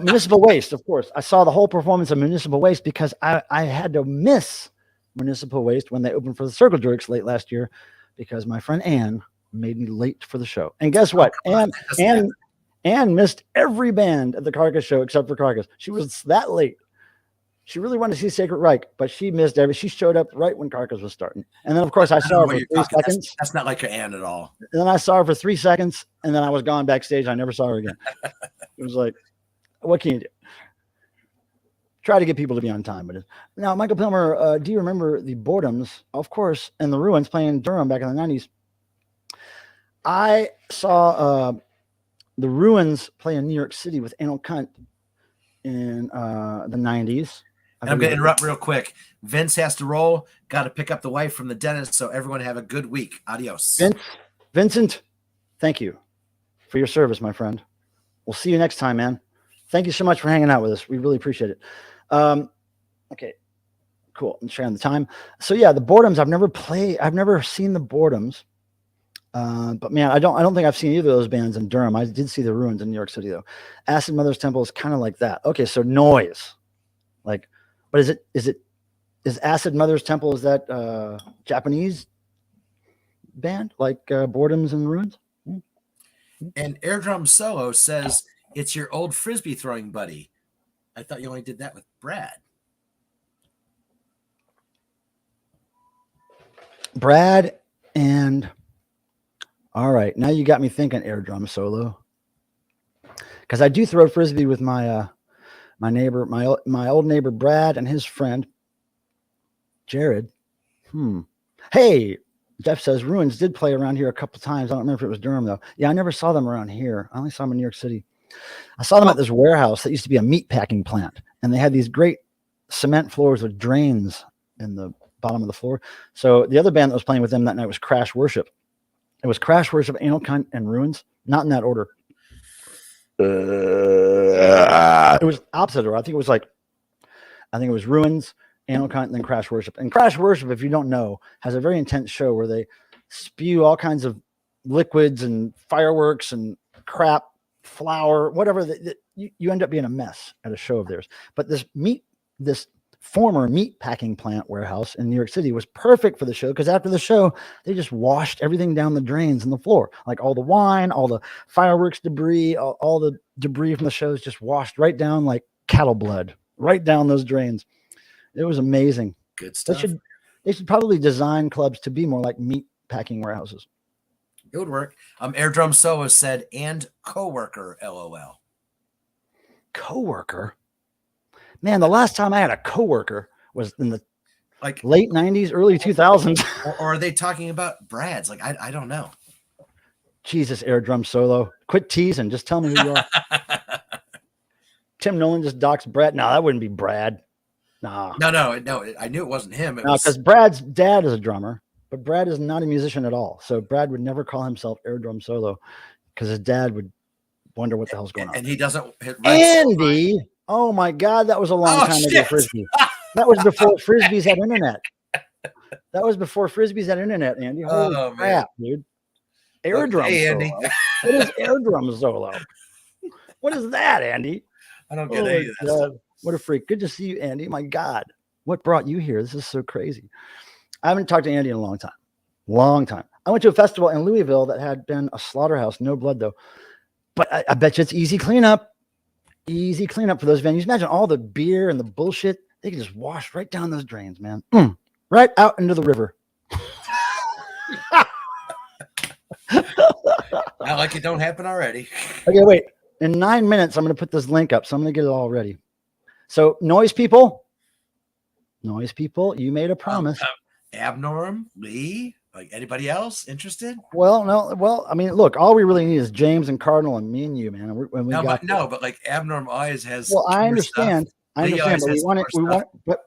Municipal Waste, of course. I saw the whole performance of Municipal Waste because I had to miss Municipal Waste when they opened for the Circle Jerks late last year because my friend Ann made me late for the show. And guess what? Ann missed every band at the Carcass show except for Carcass. She was that late. She really wanted to see Sacred Reich, but she missed she showed up right when Carcass was starting. And then, of course, I saw her for 3 seconds. That's not like your Ann at all. And then I saw her for 3 seconds, and then I was gone backstage. I never saw her again. It was like, what can you do? Try to get people to be on time. But now, Michael Pilmer, do you remember the Boredoms, of course, and the Ruins playing in Durham back in the 90s? I saw the Ruins play in New York City with Anal Cunt in the 90s. And I'm going to interrupt real quick. Vince has to roll. Got to pick up the wife from the dentist. So everyone have a good week. Adios. Vincent, thank you for your service, my friend. We'll see you next time, man. Thank you so much for hanging out with us. We really appreciate it. Okay, cool. I'm sharing the time. So yeah, the Boredoms. I've never seen the Boredoms. But man, I don't think I've seen either of those bands in Durham. I did see the Ruins in New York City though. Acid Mother's Temple is kind of like that. Okay, so noise, like, but is Acid Mother's Temple, is that Japanese band like Boredoms and Ruins? And Air Drum Solo says it's your old frisbee throwing buddy. I thought you only did that with Brad. And all right, now you got me thinking, Air Drum Solo, because I do throw frisbee with my my neighbor, my old neighbor Brad and his friend Jared. Hey, Jeff says Ruins did play around here a couple times. I don't remember if it was Durham though. Yeah, I never saw them around here. I only saw them in New York City. I saw them at this warehouse that used to be a meat packing plant, and they had these great cement floors with drains in the bottom of the floor. So the other band that was playing with them that night was Crash Worship. It was Crash Worship, Anal Cunt, and Ruins. Not in that order. It was opposite order. I think it was Ruins, Anal Cunt, and then Crash Worship. And Crash Worship, if you don't know, has a very intense show where they spew all kinds of liquids and fireworks and crap, flour, whatever. You end up being a mess at a show of theirs. But this former meat packing plant warehouse in New York City was perfect for the show because after the show, they just washed everything down the drains and the floor. Like all the wine, all the fireworks debris, all the debris from the shows just washed right down like cattle blood, right down those drains. It was amazing. Good stuff. They should probably design clubs to be more like meat packing warehouses. It would work. Airdrum Solo said, and coworker, LOL. Coworker? Man, the last time I had a coworker was in the late 90s, early 2000s. Or are they talking about Brad's? Like, I don't know. Jesus, Airdrum Solo. Quit teasing. Just tell me who you are. Tim Nolan just docks Brad. No, that wouldn't be Brad. Nah. No. I knew it wasn't him. No, because Brad's dad is a drummer, but Brad is not a musician at all. So Brad would never call himself Airdrum Solo because his dad would wonder what the hell's going on. And he doesn't hit Andy. Oh my God, that was a long time ago. Frisbee. That was before Frisbees had internet. That was before Frisbees had internet, Andy. Holy crap, dude. Airdrum Andy. Solo. What is Airdrum Solo? What is that, Andy? I don't get any of that. What a freak. Good to see you, Andy. My God. What brought you here? This is so crazy. I haven't talked to Andy in a long time. Long time. I went to a festival in Louisville that had been a slaughterhouse. No blood, though. But I bet you it's easy cleanup. Easy cleanup for those venues. Imagine all the beer and the bullshit. They can just wash right down those drains, man. Right out into the river. Not like it don't happen already. Okay, wait. In 9 minutes, I'm going to put this link up. So I'm going to get it all ready. So noise people, you made a promise. Abnorm, Lee, like anybody else interested? Well, no. Well, I mean, look, all we really need is James and Cardinal and me and you, man. But like Abnorm always has. Well, I understand. Stuff. I understand. But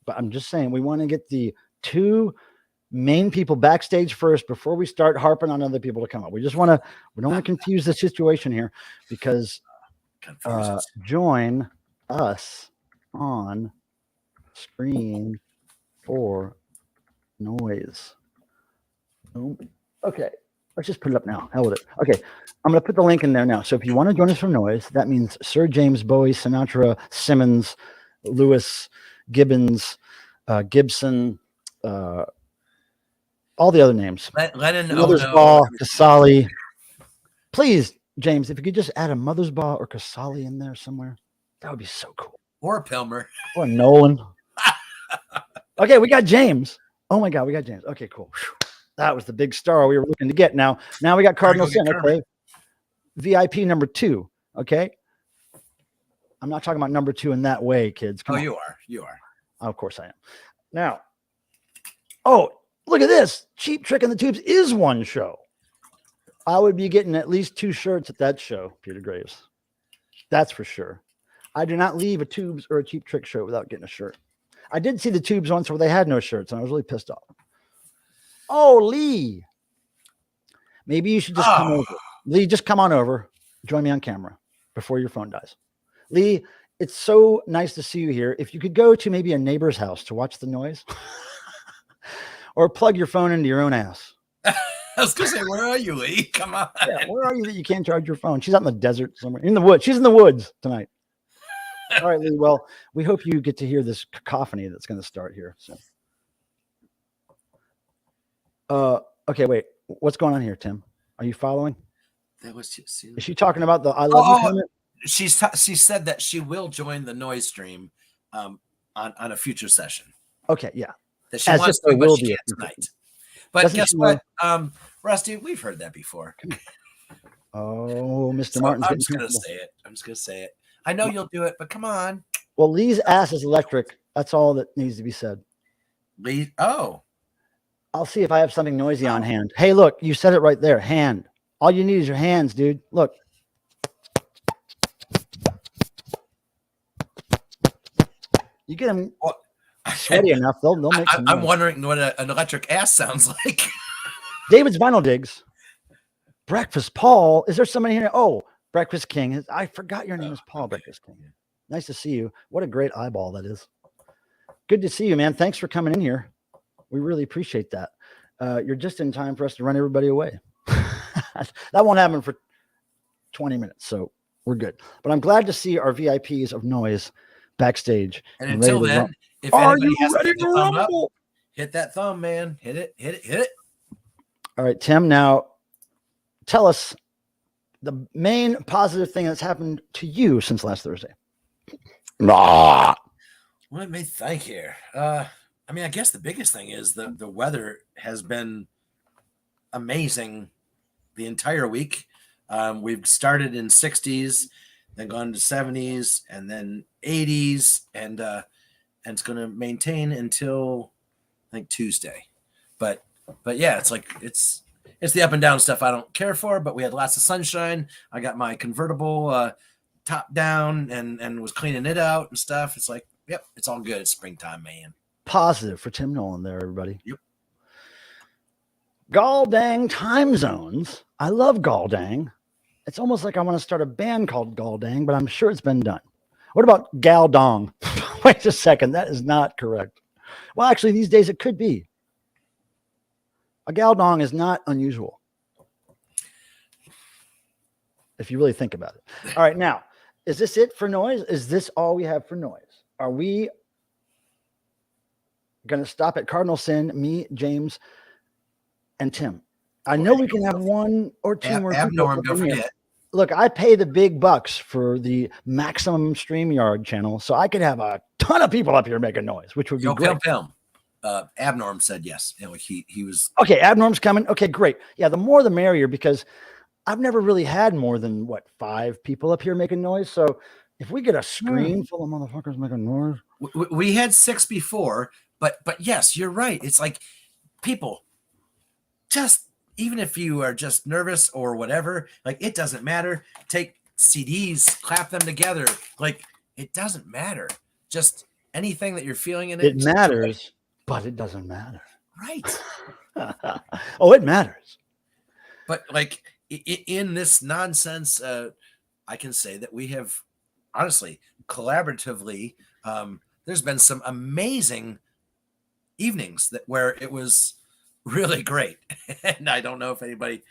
but I'm just saying, we want to get the two main people backstage first before we start harping on other people to come up. We don't want to confuse the situation here because join us on screen for noise. Okay, let's just put it up now. Hell with it. Okay, I'm going to put the link in there now. So if you want to join us for noise, that means Sir James, Bowie, Sinatra, Simmons, Lewis, Gibbons, Gibson, all the other names. Lennon, Mother's Ball, Casali. Please, James, if you could just add a Mother's Ball or Casali in there somewhere, that would be so cool. Or Pilmer. Or Nolan. Okay, we got James. Oh my God, we got James. Okay, cool. Whew. That was the big star we were looking to get. Now we got Cardinal Sin. Okay. VIP number 2. Okay. I'm not talking about number 2 in that way, kids. Come on. You are. You are. Oh, of course I am. Now, look at this. Cheap Trick in the Tubes is one show. I would be getting at least 2 shirts at that show, Peter Graves. That's for sure. I do not leave a Tubes or a Cheap Trick show without getting a shirt. I did see the Tubes once where they had no shirts, and I was really pissed off. Oh, Lee. Maybe you should just come over. Lee, just come on over. Join me on camera before your phone dies. Lee, it's so nice to see you here. If you could go to maybe a neighbor's house to watch the noise or plug your phone into your own ass. I was going to say, where are you, Lee? Come on. Yeah, where are you that you can't charge your phone? She's out in the desert somewhere. In the woods. She's in the woods tonight. All right, Lee. Well, we hope you get to hear this cacophony that's going to start here. So, okay, wait. What's going on here, Tim? Are you following? That was just. Is she talking about the "I love you" comment? She said that she will join the noise stream on a future session. Okay, yeah. That she wants to, but she can't tonight. But doesn't guess what, Rusty? We've heard that before. Oh, Mr. Martin's I'm just gonna say it. I know you'll do it, but come on. Well, Lee's ass is electric. That's all that needs to be said. Lee, I'll see if I have something noisy on hand. Hey, look, you said it right there. Hand. All you need is your hands, dude. Look. You get them sweaty enough, they'll make some noise. I'm wondering what an electric ass sounds like. David's Vinyl Digs. Breakfast Paul. Is there somebody here? Oh, Breakfast King. I forgot your name is Paul Breakfast King. Nice to see you. What a great eyeball that is. Good to see you, man. Thanks for coming in here. We really appreciate that. You're just in time for us to run everybody away. That won't happen for 20 minutes, so we're good. But I'm glad to see our VIPs of noise backstage. And until ready to then, rumble. if Are anybody you has ready hit the to thumb up, rumble? hit that thumb, man. Hit it, hit it, hit it. All right, Tim, now tell us the main positive thing that's happened to you since last Thursday. Let me think here. I mean, I guess the biggest thing is the weather has been amazing the entire week. We've started in 60s, then gone to 70s, and then 80s, and it's going to maintain until I think Tuesday. But yeah, it's like it's the up and down stuff I don't care for. But we had lots of sunshine. I got my convertible top down and was cleaning it out and stuff. It's like, yep, it's all good. It's springtime, man. Positive for Tim Nolan there, everybody. Yep. Gall dang time zones. I love gall dang. It's almost like I want to start a band called Gall Dang, but I'm sure it's been done. What about gal dong? Wait a second. That is not correct. Well, actually, these days it could be. A gal dong is not unusual, if you really think about it. All right, now, is this it for noise? Is this all we have for noise? Are we going to stop at Cardinal Sin, me, James, and Tim? I know we can have one or two more people. Abnorm, don't forget. Look, I pay the big bucks for the Maximum StreamYard channel, so I could have a ton of people up here making noise, which would be great. Abnorm said yes. You know, he was okay. Abnorm's coming. Okay, great. Yeah, the more the merrier, because I've never really had more than 5 people up here making noise. So if we get a screen full of motherfuckers making noise, we had 6 before, but yes, you're right. It's like people just. Even if you are just nervous or whatever, like it doesn't matter. Take CDs, clap them together. Like it doesn't matter. Just anything that you're feeling in it. It matters, but it doesn't matter. Right. Oh, it matters. But like in this nonsense, I can say that we have honestly, collaboratively, there's been some amazing evenings where it was really great. And I don't know if anybody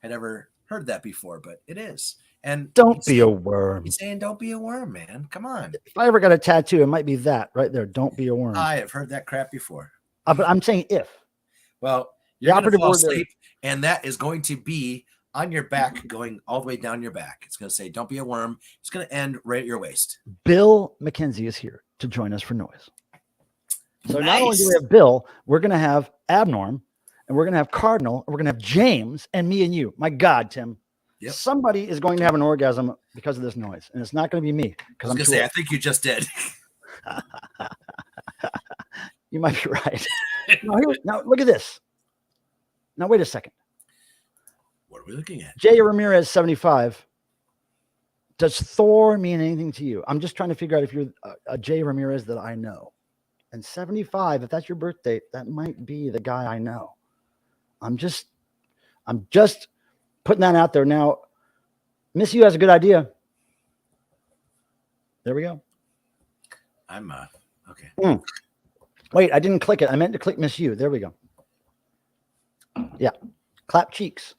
had ever heard that before, but it is. And don't be a worm. He's saying don't be a worm, man. Come on. If I ever got a tattoo, it might be that right there. Don't be a worm. I have heard that crap before. But I'm saying if. Well, you're going to fall asleep, and that is going to be on your back, going all the way down your back. It's going to say, don't be a worm. It's going to end right at your waist. Bill McKenzie is here to join us for noise. So not only do we have Bill, we're going to have Abnorm, and we're going to have Cardinal, and we're going to have James, and me and you. My God, Tim. Yep. Somebody is going to have an orgasm because of this noise, and it's not going to be me. I was going to say, I think you just did. You might be right. Now, look at this. Now, wait a second. What are we looking at? Jay Ramirez, 75. Does Thor mean anything to you? I'm just trying to figure out if you're a Jay Ramirez that I know. And 75, if that's your birth date, that might be the guy I know. I'm just putting that out there. Now, Miss You has a good idea. There we go. I'm okay. Wait, I didn't click it. I meant to click Miss You. There we go. Yeah. Clap cheeks.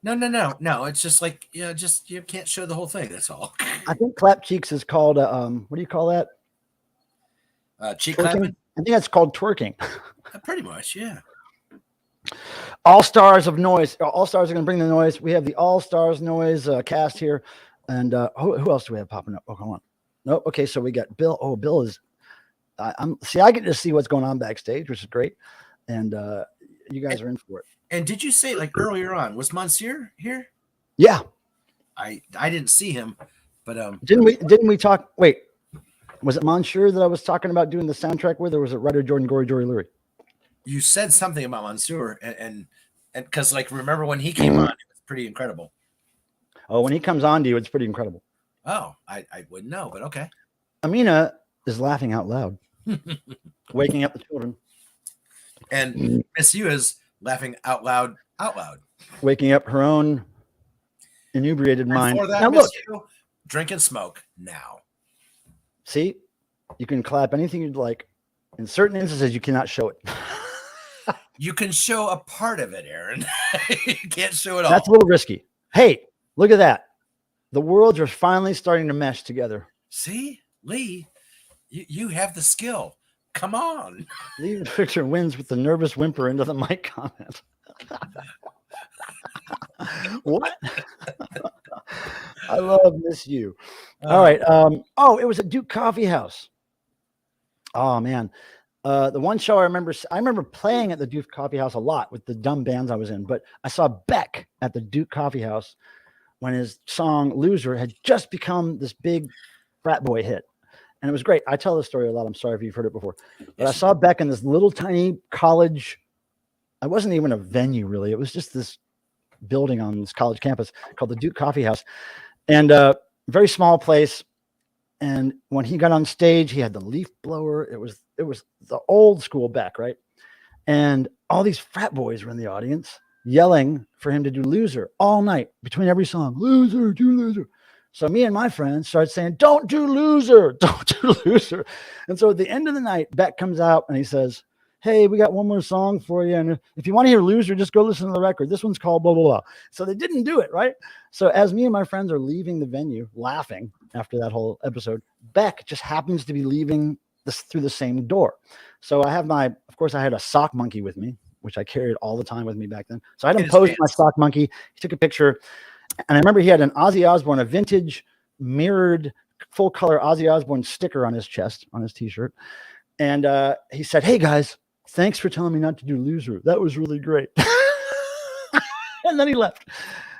No. It's just like, you can't show the whole thing. That's all. I think clap cheeks is called, what do you call that? Cheek twerking? clapping? I think that's called twerking. Pretty much, yeah. All Stars of Noise. All Stars are going to bring the noise. We have the All Stars Noise cast here. And who else do we have popping up? Oh, come on. No, okay, so we got Bill. Oh, Bill is, I get to see what's going on backstage, which is great. And you guys are in for it. And did you say, like earlier on, was Monsieur here? Yeah. I didn't see him, but didn't we talk? Wait, was it Monsieur that I was talking about doing the soundtrack with, or was it writer Jordan Gory Jory Lurie? You said something about Monsieur, and because like remember when he came on, it was pretty incredible. Oh, when he comes on to you, it's pretty incredible. Oh, I wouldn't know, but okay. Amina is laughing out loud, waking up the children, and Miss You is laughing out loud, waking up her own inebriated mind. For that, now look, You, drink and smoke now. See, you can clap anything you'd like. In certain instances, you cannot show it. You can show a part of it, Aaron. You can't show it all. That's a little risky. Hey, look at that. The worlds are finally starting to mesh together. See? Lee, you have the skill. Come on. Lee Victor wins with the nervous whimper into the mic comment. What? I love Miss You. All right. It was at Duke Coffee House. Oh man. The one show I remember playing at the Duke Coffee House a lot with the dumb bands I was in, but I saw Beck at the Duke Coffee House when his song Loser had just become this big frat boy hit. And it was great. I tell this story a lot. I'm sorry if you've heard it before, but I saw Beck in this little tiny college. I wasn't even a venue really. It was just this building on this college campus called the Duke Coffee House, and very small place. And when he got on stage, he had the leaf blower. It was the old school Beck, right? And all these frat boys were in the audience yelling for him to do Loser all night between every song. Loser, do Loser. So me and my friends started saying, don't do Loser, don't do Loser. And so at the end of the night, Beck comes out and he says, hey, we got one more song for you. And if you want to hear Loser, just go listen to the record. This one's called blah, blah, blah. So they didn't do it, right? So as me and my friends are leaving the venue laughing after that whole episode, Beck just happens to be leaving through the same door. So I had a sock monkey with me, which I carried all the time with me back then. So I had him pose my sock monkey. He took a picture. And I remember he had an Ozzy Osbourne, a vintage mirrored full color Ozzy Osbourne sticker on his chest, on his t-shirt. And he said, hey guys, thanks for telling me not to do Loser. That was really great. And then he left.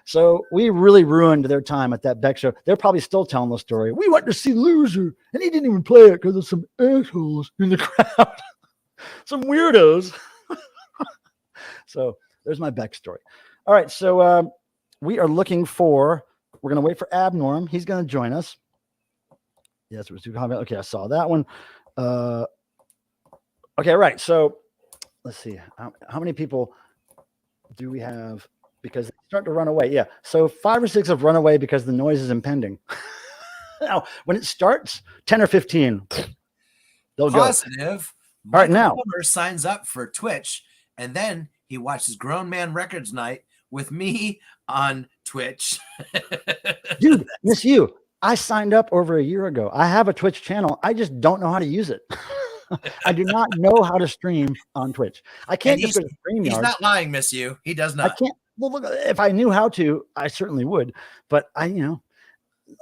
So we really ruined their time at that Beck show. They're probably still telling the story. We went to see Loser and he didn't even play it because of some assholes in the crowd. Some weirdos. So there's my Beck story. All right. So we are looking for, we're going to wait for Abnorm. He's going to join us. Yes, it was too common. Okay, I saw that one. Okay, right. So let's see. How many people do we have? Because they start to run away. Yeah. So 5 or 6 have run away because the noise is impending. Now, when it starts, 10 or 15, they'll go. Positive. All right, now. Homer signs up for Twitch, and then he watches Grown Man Records Night with me on Twitch. Dude, Miss You, I signed up over a year ago. I have a Twitch channel. I just don't know how to use it. I do not know how to stream on Twitch. I can't just go to StreamYard. He's not lying, Miss You. He does not. I can't. Well, look, if I knew how to, I certainly would. But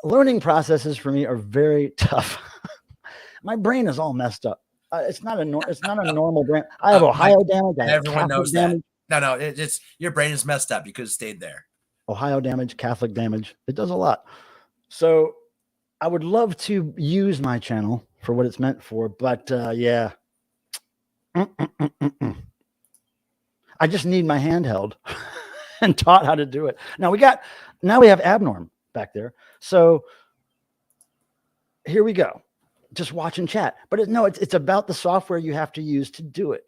learning processes for me are very tough. My brain is all messed up. It's not a normal brain. I have Ohio damage. Everyone knows damage. That. No, it's your brain is messed up. You could have stayed there. Ohio damage, Catholic damage. It does a lot. So I would love to use my channel for what it's meant for, but yeah. I just need my handheld and taught how to do it. Now we have Abnorm back there. So here we go. Just watch and chat. But it's about the software you have to use to do it.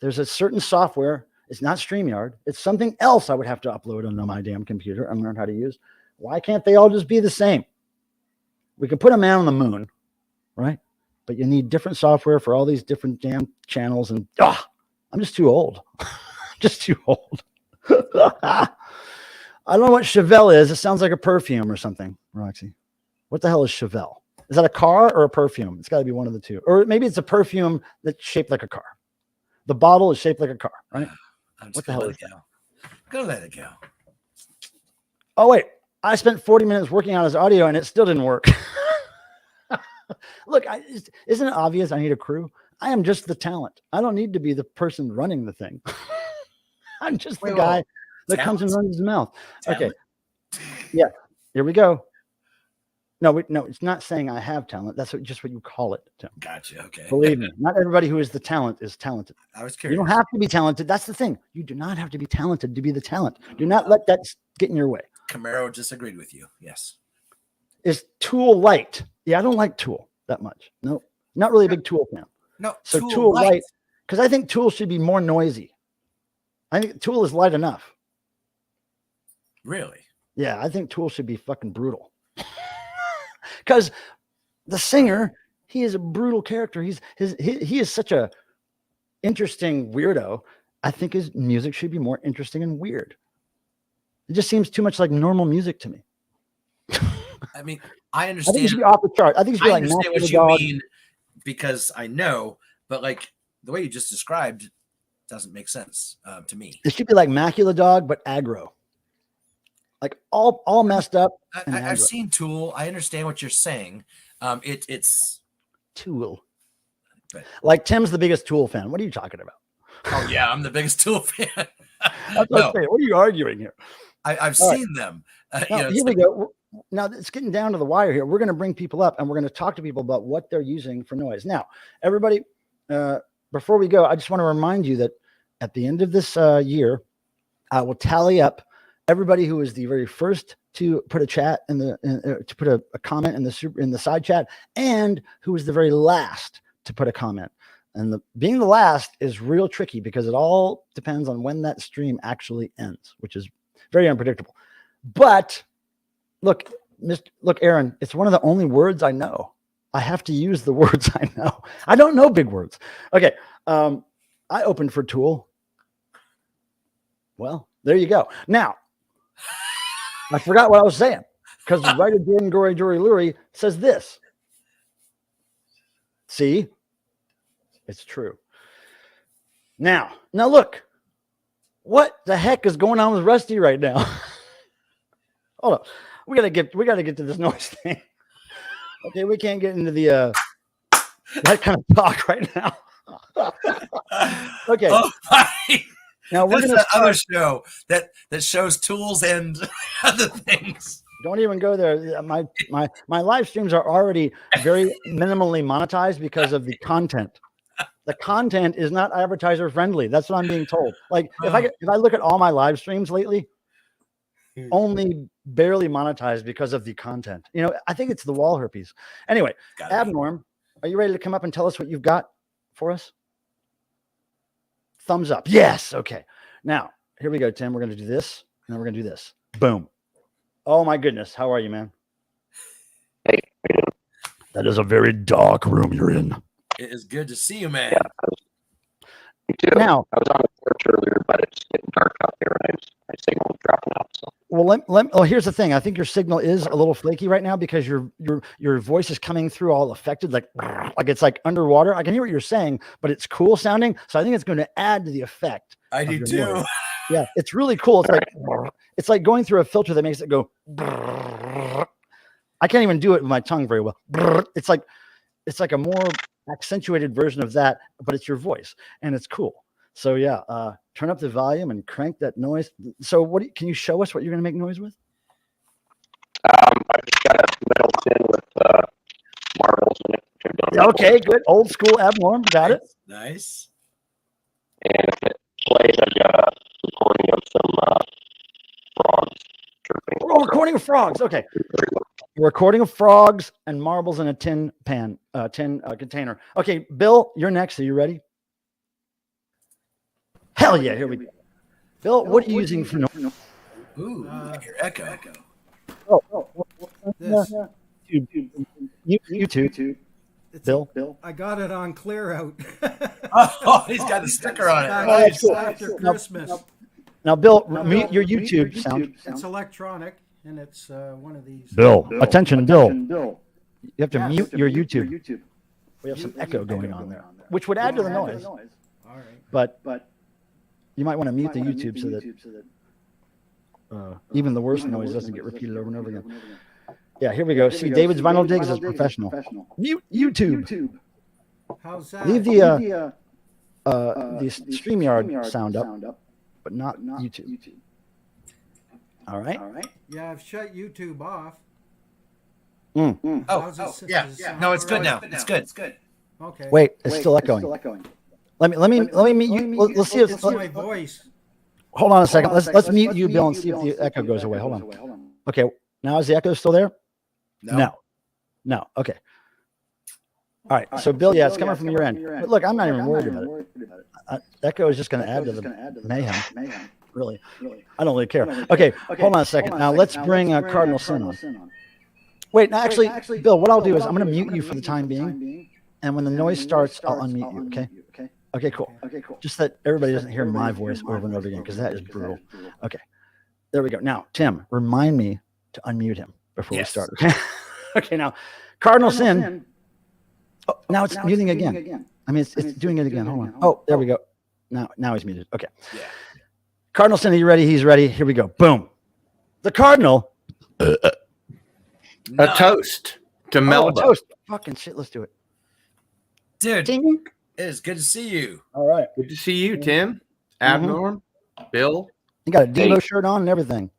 There's a certain software. It's not StreamYard. It's something else I would have to upload onto my damn computer and learn how to use. Why can't they all just be the same? We could put a man on the moon, right? But you need different software for all these different damn channels. And I'm just too old. Just too old. I don't know what Chevelle is. It sounds like a perfume or something, Roxy. What the hell is Chevelle? Is that a car or a perfume? It's got to be one of the two. Or maybe it's a perfume that's shaped like a car. The bottle is shaped like a car, right? What the hell is that? Go let it go. Oh, wait. I spent 40 minutes working on his audio and it still didn't work. Look, isn't it obvious I need a crew? I am just the talent. I don't need to be the person running the thing. I'm just the guy that comes and runs his mouth. Talent. Okay. Yeah. Here we go. No, it's not saying I have talent. That's just what you call it. Tim. Gotcha. Okay. Believe me, not everybody who is the talent is talented. I was curious. You don't have to be talented. That's the thing. You do not have to be talented to be the talent. Do not let that get in your way. Camaro disagreed with you. Yes. Is Tool light? Yeah, I don't like Tool that much. No, not really a big Tool fan. No. So Tool light, because I think Tool should be more noisy. I think Tool is light enough. Really? Yeah, I think Tool should be fucking brutal. Because the singer, he is a brutal character. He is such a interesting weirdo. I think his music should be more interesting and weird. It just seems too much like normal music to me. I mean, I I think understand. it should be off the chart. I think it should be I like understand what Master you Dog. mean because I know, but like the way you just described doesn't make sense to me. It should be like Macula Dog, but aggro. Like all messed up. I've seen Tool. I understand what you're saying. It's Tool. But, like Tim's the biggest Tool fan. What are you talking about? Oh yeah, I'm the biggest Tool fan. That's what I'm saying. What are you arguing here? I've seen them. Now, here we go. Now it's getting down to the wire here. We're going to bring people up and we're going to talk to people about what they're using for noise. Now, everybody, before we go, I just want to remind you that at the end of this year, I will tally up everybody who was the very first to put a chat in the to put a comment in the side chat, and who was the very last to put a comment. And being the last is real tricky because it all depends on when that stream actually ends, which is very unpredictable. But look, Aaron, it's one of the only words I know. I have to use the words I know. I don't know big words. Okay. I opened for Tool. Well, there you go. Now, I forgot what I was saying because the writer Jordan Gory Lurie says this. See? It's true. Now look. What the heck is going on with Rusty right now? Hold on. We gotta get to this noise thing. Okay, we can't get into the that kind of talk right now. Okay. Oh my. Now we're gonna other show that shows tools and other things. Don't even go there. My live streams are already very minimally monetized because of the content. The content is not advertiser friendly. That's what I'm being told. Like if I look at all my live streams lately, only barely monetized because of the content. You know, I think it's the wall herpes. Anyway, Abnorm, are you ready to come up and tell us what you've got for us? Thumbs up. Yes. Okay. Now, here we go, Tim. We're going to do this, and then we're going to do this. Boom. Oh, my goodness. How are you, man? Hey. That is a very dark room you're in. It is good to see you, man. Yeah, me too. Now, I was on the porch earlier, but it's getting dark out there, and my signal is dropping off. So. Well, here's the thing. I think your signal is a little flaky right now because your voice is coming through all affected, like it's like underwater. I can hear what you're saying, but it's cool sounding. So I think it's going to add to the effect. I do too. Yeah, it's really cool. It's like going through a filter that makes it go. I can't even do it with my tongue very well. It's like a more accentuated version of that, but it's your voice and it's cool. So yeah, turn up the volume and crank that noise. So can you show us what you're going to make noise with? I've just got a metal tin with marbles in it. Okay, good. Old school Abnorm. Got it. Nice. And if it plays, I've got a recording of some frogs chirping. Oh, recording of frogs. Okay. Recording of frogs and marbles in a tin container. Okay, Bill, you're next. Are you ready? Hell yeah, here we go. Bill, what are you using for noise? Ooh, your echo. This. YouTube. Bill. I got it on clear out. Oh, he's got a sticker on it. Nice. After Christmas. Now, Bill, mute your YouTube sound. It's electronic, and it's one of these. Bill, attention, Bill. You have to mute your YouTube. We have some echo going on there, which would add to the noise. All right. But you might want to mute the YouTube so that even the worst noise doesn't get repeated over and over again. Yeah, here we go. See, David's Vinyl Digs is professional. Mute YouTube. How's that? Leave the StreamYard sound up, but not YouTube. All right. Yeah, I've shut YouTube off. Oh, yeah. No, it's good now. It's good. Okay. Wait, it's still echoing. Let me mute you. Let's see if it's my voice. Hold on a second. Let's mute you, Bill, and see if the echo goes away. Hold on. Okay. Now is the echo still there? No. Okay. All right. So, Bill, yeah, it's coming from your end. But look, I'm not even worried about it. Echo is just going to add to the mayhem. Really. I don't really care. Okay. Hold on a second. Now let's bring Cardinal Sin on. Wait, no, actually, Bill, what I'll do is I'm going to mute you for the time being. And when the noise starts, I'll unmute you. Okay. Okay, cool. Just that everybody doesn't hear my voice over and over again because that is brutal. Okay. There we go. Now, Tim, remind me to unmute him. before we Yes. start. Okay, now Cardinal Sin. Oh, now it's muting again. I mean, it's doing it again. Hold on. Oh, there we go. Now he's muted. Okay. Yeah. Cardinal Sin, are you ready? He's ready. Here we go. Boom. The Cardinal. A toast to Oh, Melba. toast. Fucking shit. Let's do it. Dude, Ding. it is good to see you. All right. Good to see you, Tim. Abnorm. Bill. You got a Devo Hey. shirt on and everything.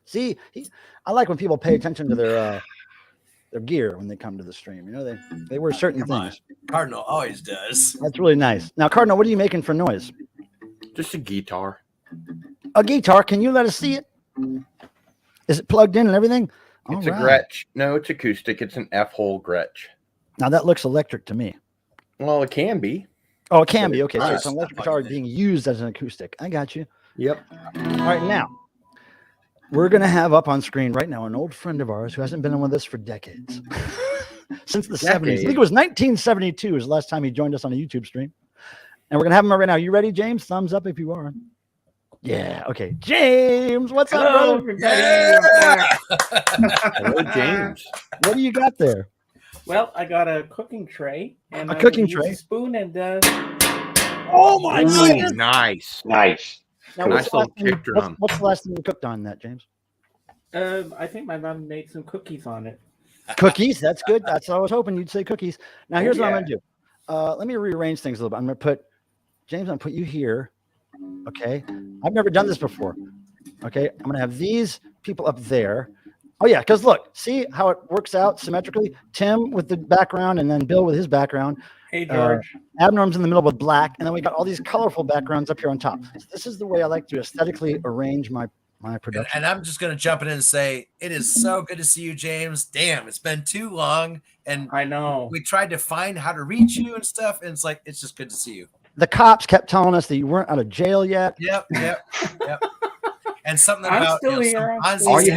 See, I like when people pay attention to their gear when they come to the stream. You know, they wear certain Come on. things. Cardinal always does. That's really nice. Now, Cardinal, what are you making for noise? Just a guitar. A guitar. Can you let us see it? Is it plugged in and everything? It's All a right. Gretsch. No, it's acoustic. It's an F-hole Gretsch. Now that looks electric to me. Well, it can be. Oh, it can be. Okay, so Nice. it's an electric guitar being used as an acoustic. I got you. Yep. All right, now we're going to have up on screen right now an old friend of ours who hasn't been on with us for decades. Since the 70s. I think it was 1972 is the last time he joined us on a YouTube stream. And we're going to have him right now. You ready, James? Thumbs up if you are. Yeah. Okay. James, what's up, Hello, brother? everybody. Hello, James. What do you got there? Well, I got a cooking tray and A I'm cooking gonna use tray? a spoon and Oh, my Ooh, nice. Nice. Now, Nice little kick drum. what's the last thing you cooked on that, James? I think my mom made some cookies on it. Cookies. That's good. That's what I was hoping you'd say cookies. Now, here's what I'm yeah. going to do. Let me rearrange things a little bit. I'm going to put, James, I'm going to put you here. Okay. I've never done this before. Okay. I'm going to have these people up there. Oh, yeah. Because look, see how it works out symmetrically? Tim with the background and then Bill with his background. Hey, George. Abnorm's in the middle with black. And then we got all these colorful backgrounds up here on top. So this is the way I like to aesthetically arrange my production. And I'm just going to jump in and say, it is so good to see you, James. Damn, it's been too long. And I know. we tried to find how to reach you and stuff. And it's like, it's just good to see you. The cops kept telling us that you weren't out of jail yet. Yep. And something I'm about still you know, here, some I'm Ponzi still All you scheme-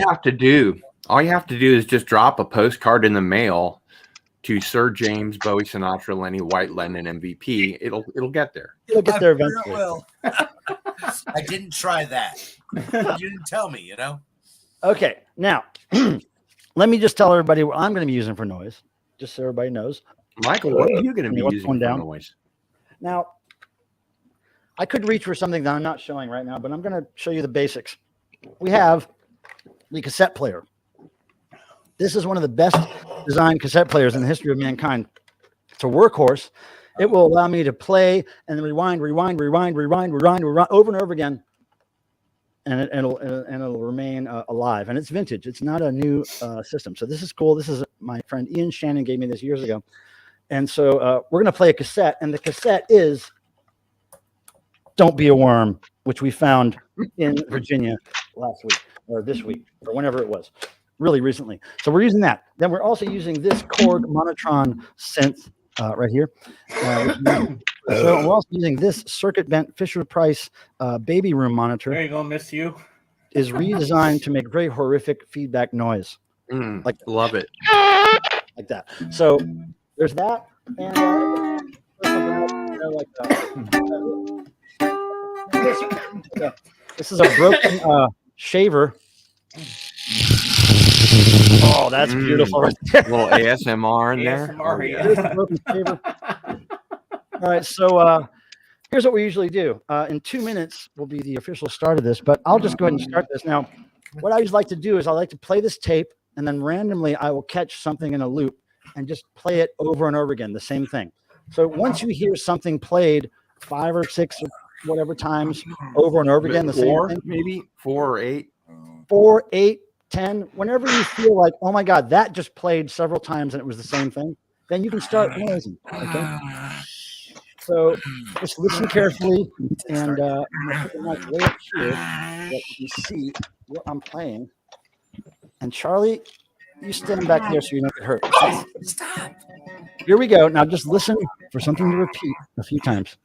have to do is just drop a postcard in the mail to Sir James, Bowie, Sinatra, Lenny White, Lennon, MVP. It'll get there. It'll get I there sure eventually. will. I didn't try that. You didn't tell me, you know? Okay, now let me just tell everybody what I'm going to be using for noise, just so everybody knows. Michael, what are you going to be What's using going for down? noise? Now, I could reach for something that I'm not showing right now, but I'm going to show you the basics. We have the cassette player. This is one of the best designed cassette players in the history of mankind. It's a workhorse. It will allow me to play and then rewind over and over again, and it'll remain alive. And it's vintage. It's not a new system. So this is cool. This is my friend Ian Shannon gave me this years ago. And so we're going to play a cassette, and the cassette is "Don't Be a Worm," which we found in Virginia last week or this week or whenever it was, really recently. So we're using that. Then we're also using this Korg Monotron synth right here. So we're also using this circuit bent Fisher Price baby room monitor. There you go, miss you. Is redesigned to make very horrific feedback noise Like, love it. like that. So there's that, and this is a broken shaver. Oh, that's beautiful right there. A little ASMR in there. ASMR, Oh, yeah. Here's the broken shaver. All right, so here's what we usually do. In 2 minutes will be the official start of this, but I'll just go ahead and start this. Now, what I always like to do is I like to play this tape, and then randomly I will catch something in a loop and just play it over and over again, the same thing. So once you hear something played 5 or 6 or whatever times over and over again, the same thing, maybe 4 or 8. 4, 8, 10, whenever you feel like, oh my God, that just played several times and it was the same thing, then you can start noising. Okay. So just listen carefully, and I'm gonna put the mic way up here so that you can see what I'm playing. And Charlie, you stand back there so you don't get hurt. Stop. Here we go. Now just listen for something to repeat a few times.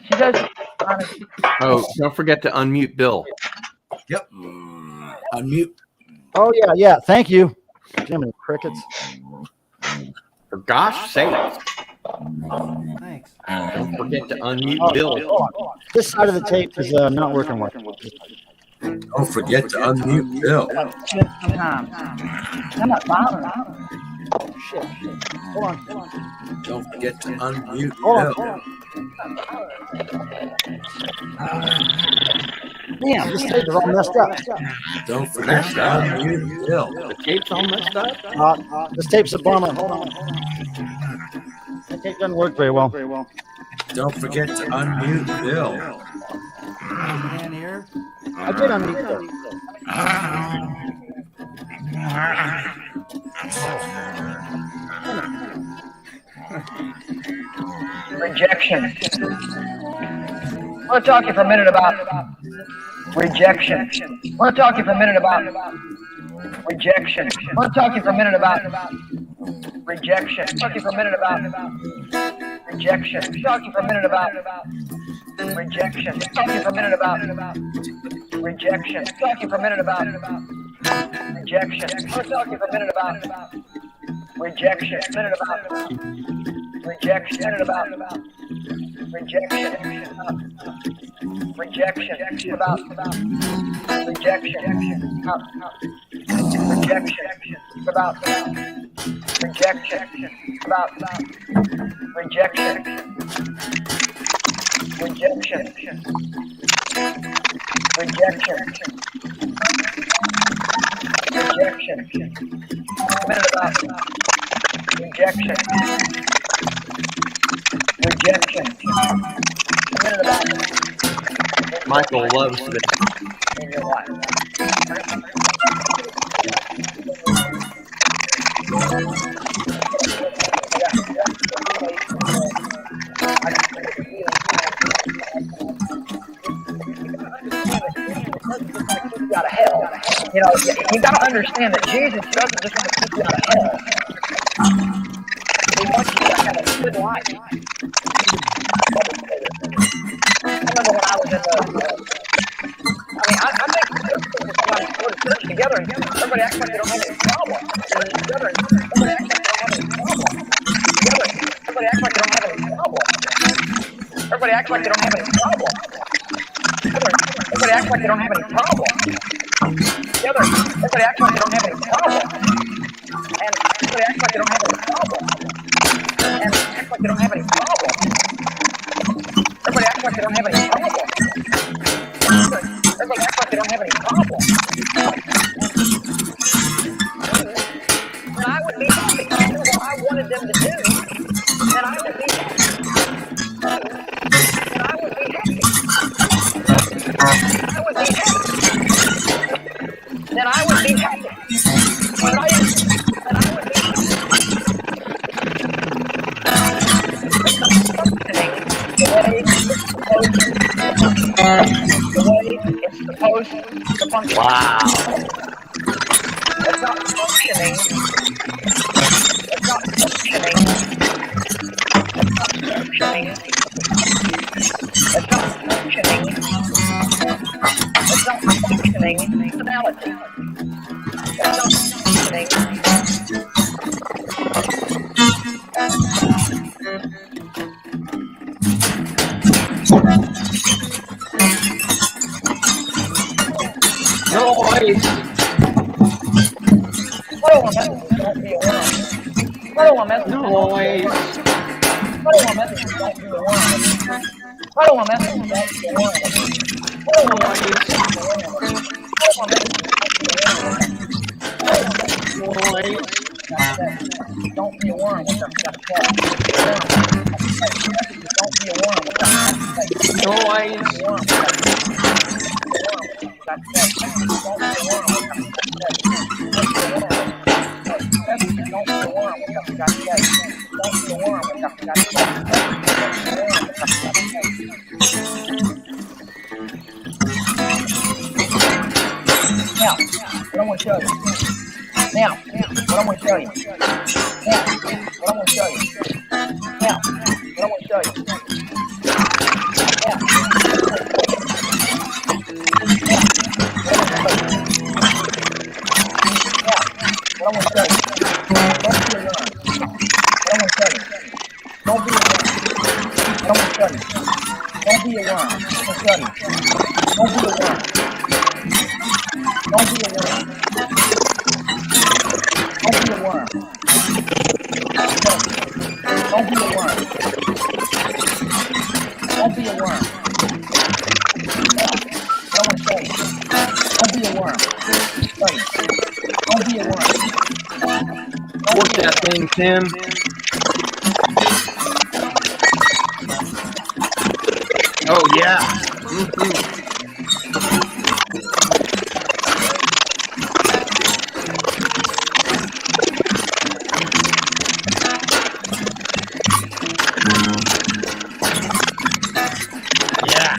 She does. Oh, don't forget to unmute Bill. Yep. Unmute. Oh yeah. Thank you. Jiminy crickets. For gosh sakes, Thanks. don't forget to unmute Oh, Bill. hold on. This side of the tape is not working well. Don't forget to unmute Bill. Sometimes. I'm not bothering. Oh, shit. Hold on. Don't forget to unmute Hold Bill. on. Damn, this tape is all messed up. Don't forget to unmute Bill. The tape's all messed up. This tape's a bummer. Hold on. That tape doesn't work very well. Don't forget to unmute Bill. Man here. I did unmute Bill. Rejection. I want to talk to you for a minute about rejection. I want to talk to you for a minute about rejection. I want to talk to you for a minute about rejection. Talk to you for a minute about rejection. Talk to you for a minute about rejection. Talk to you for a minute about rejection. Talk to you for a minute about rejection. I want to talk to you for a minute about rejection. A minute about rejection. A minute about rejection. Rejection. About rejection. Rejection. About rejection. About rejection. Rejection. Rejection. Rejection. A minute about rejection. Rejection. A minute about Michael loves this. in your life. Out of hell. You know, you got to understand that Jesus doesn't just want to keep you out of hell. He wants you to have a good life. I remember when I was in the, I think somebody go to church together and everybody acts like they don't have any problem. Together and everybody acts like they don't have any problem. Together, everybody acts like they don't have any problem. Everybody acts like they don't have any problem. Everybody acts like they don't have any problem. Together, everybody acts like they don't have any problem. And everybody acts like they don't have any problem. And acts like they don't have any problem. Everybody acts like they don't have any problem. Everybody acts like they don't have any problem. And I would be happy. If I knew what I wanted them to do, then I would be happy. And I would be happy. I would be happy. Then I would be happy. But I would be happy. The way it's supposed to function. Wow. It's not functioning. It's not functioning. It's not functioning. It's not functioning. Personality. It's not functioning. Noise. What do I mean? Don't be a worm. What do I mean? Noise. What do I mean? Don't be a worm. What do I mean? Don't be a worm. What do I mean? Don't be a worm. Don't be a worm. Noise. Now, what I want to show you. Now, what I want to show you. Now, what I want to show you. Now, what I want to show you. Now, what I want to show you. Don't be a worm. What I want to show you. Don't be a worm. What I want to show you. Don't be a worm. Don't be a worm. Don't be a worm. Don't be a worm. Don't be a worm. Don't be a worm. Yeah. I want to say, don't be a worm. Buddy, don't be a worm. Work that thing, Tim. Oh, yeah. Yeah.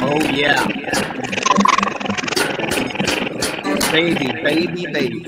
Oh, yeah. Baby, baby, baby.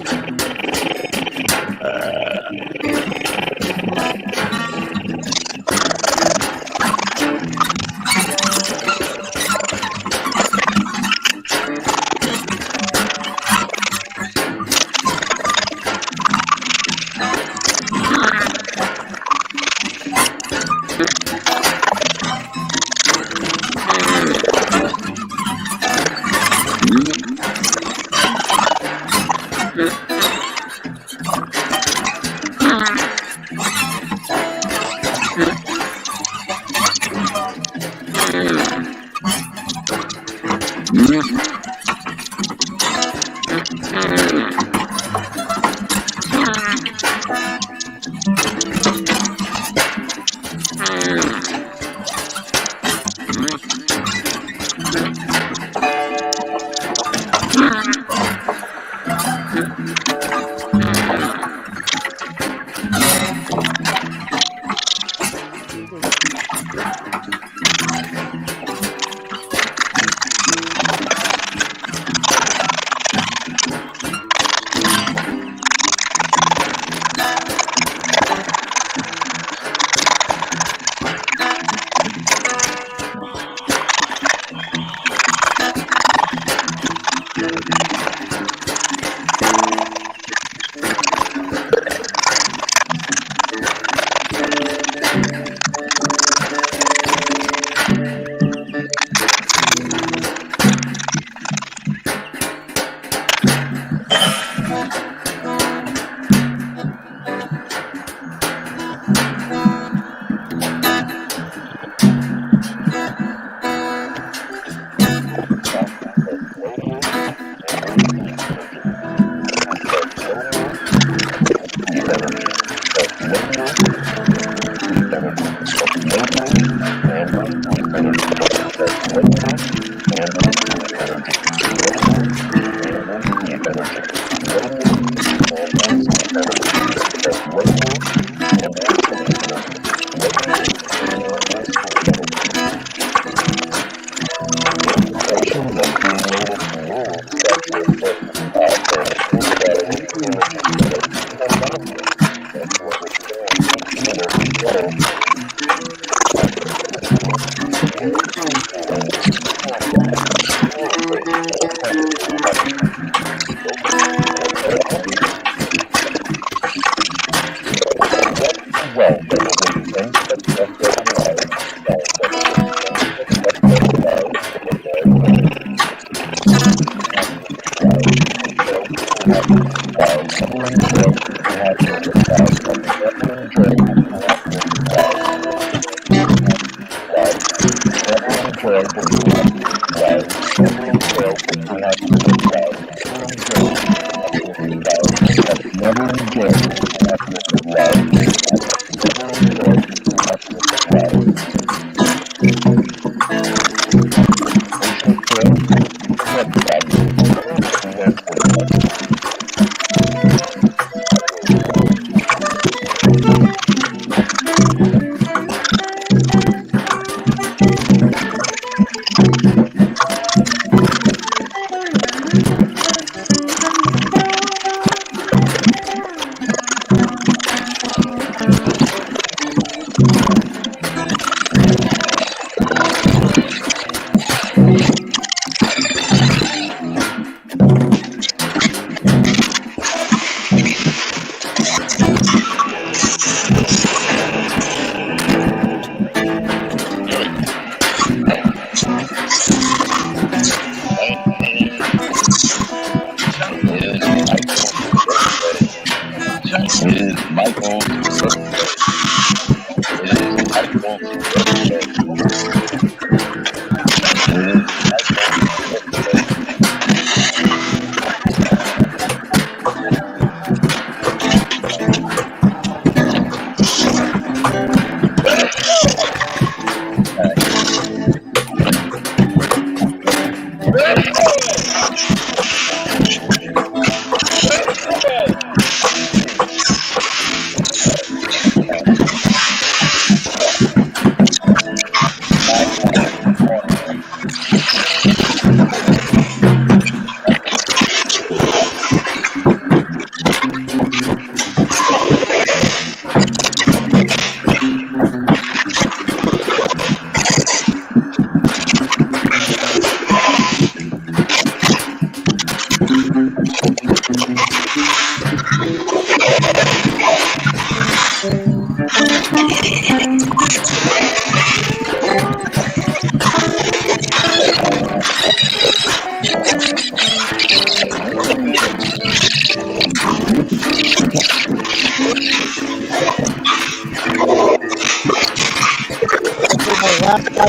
5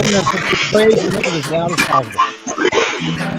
minutes of praise and make it as loud as possible.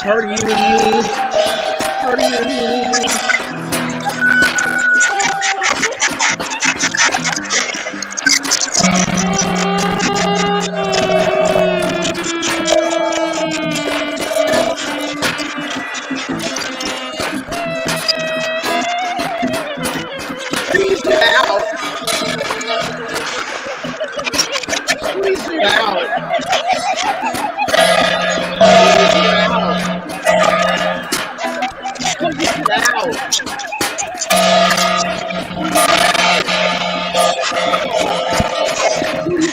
Party with me. Party with me. Please get out. Please get out.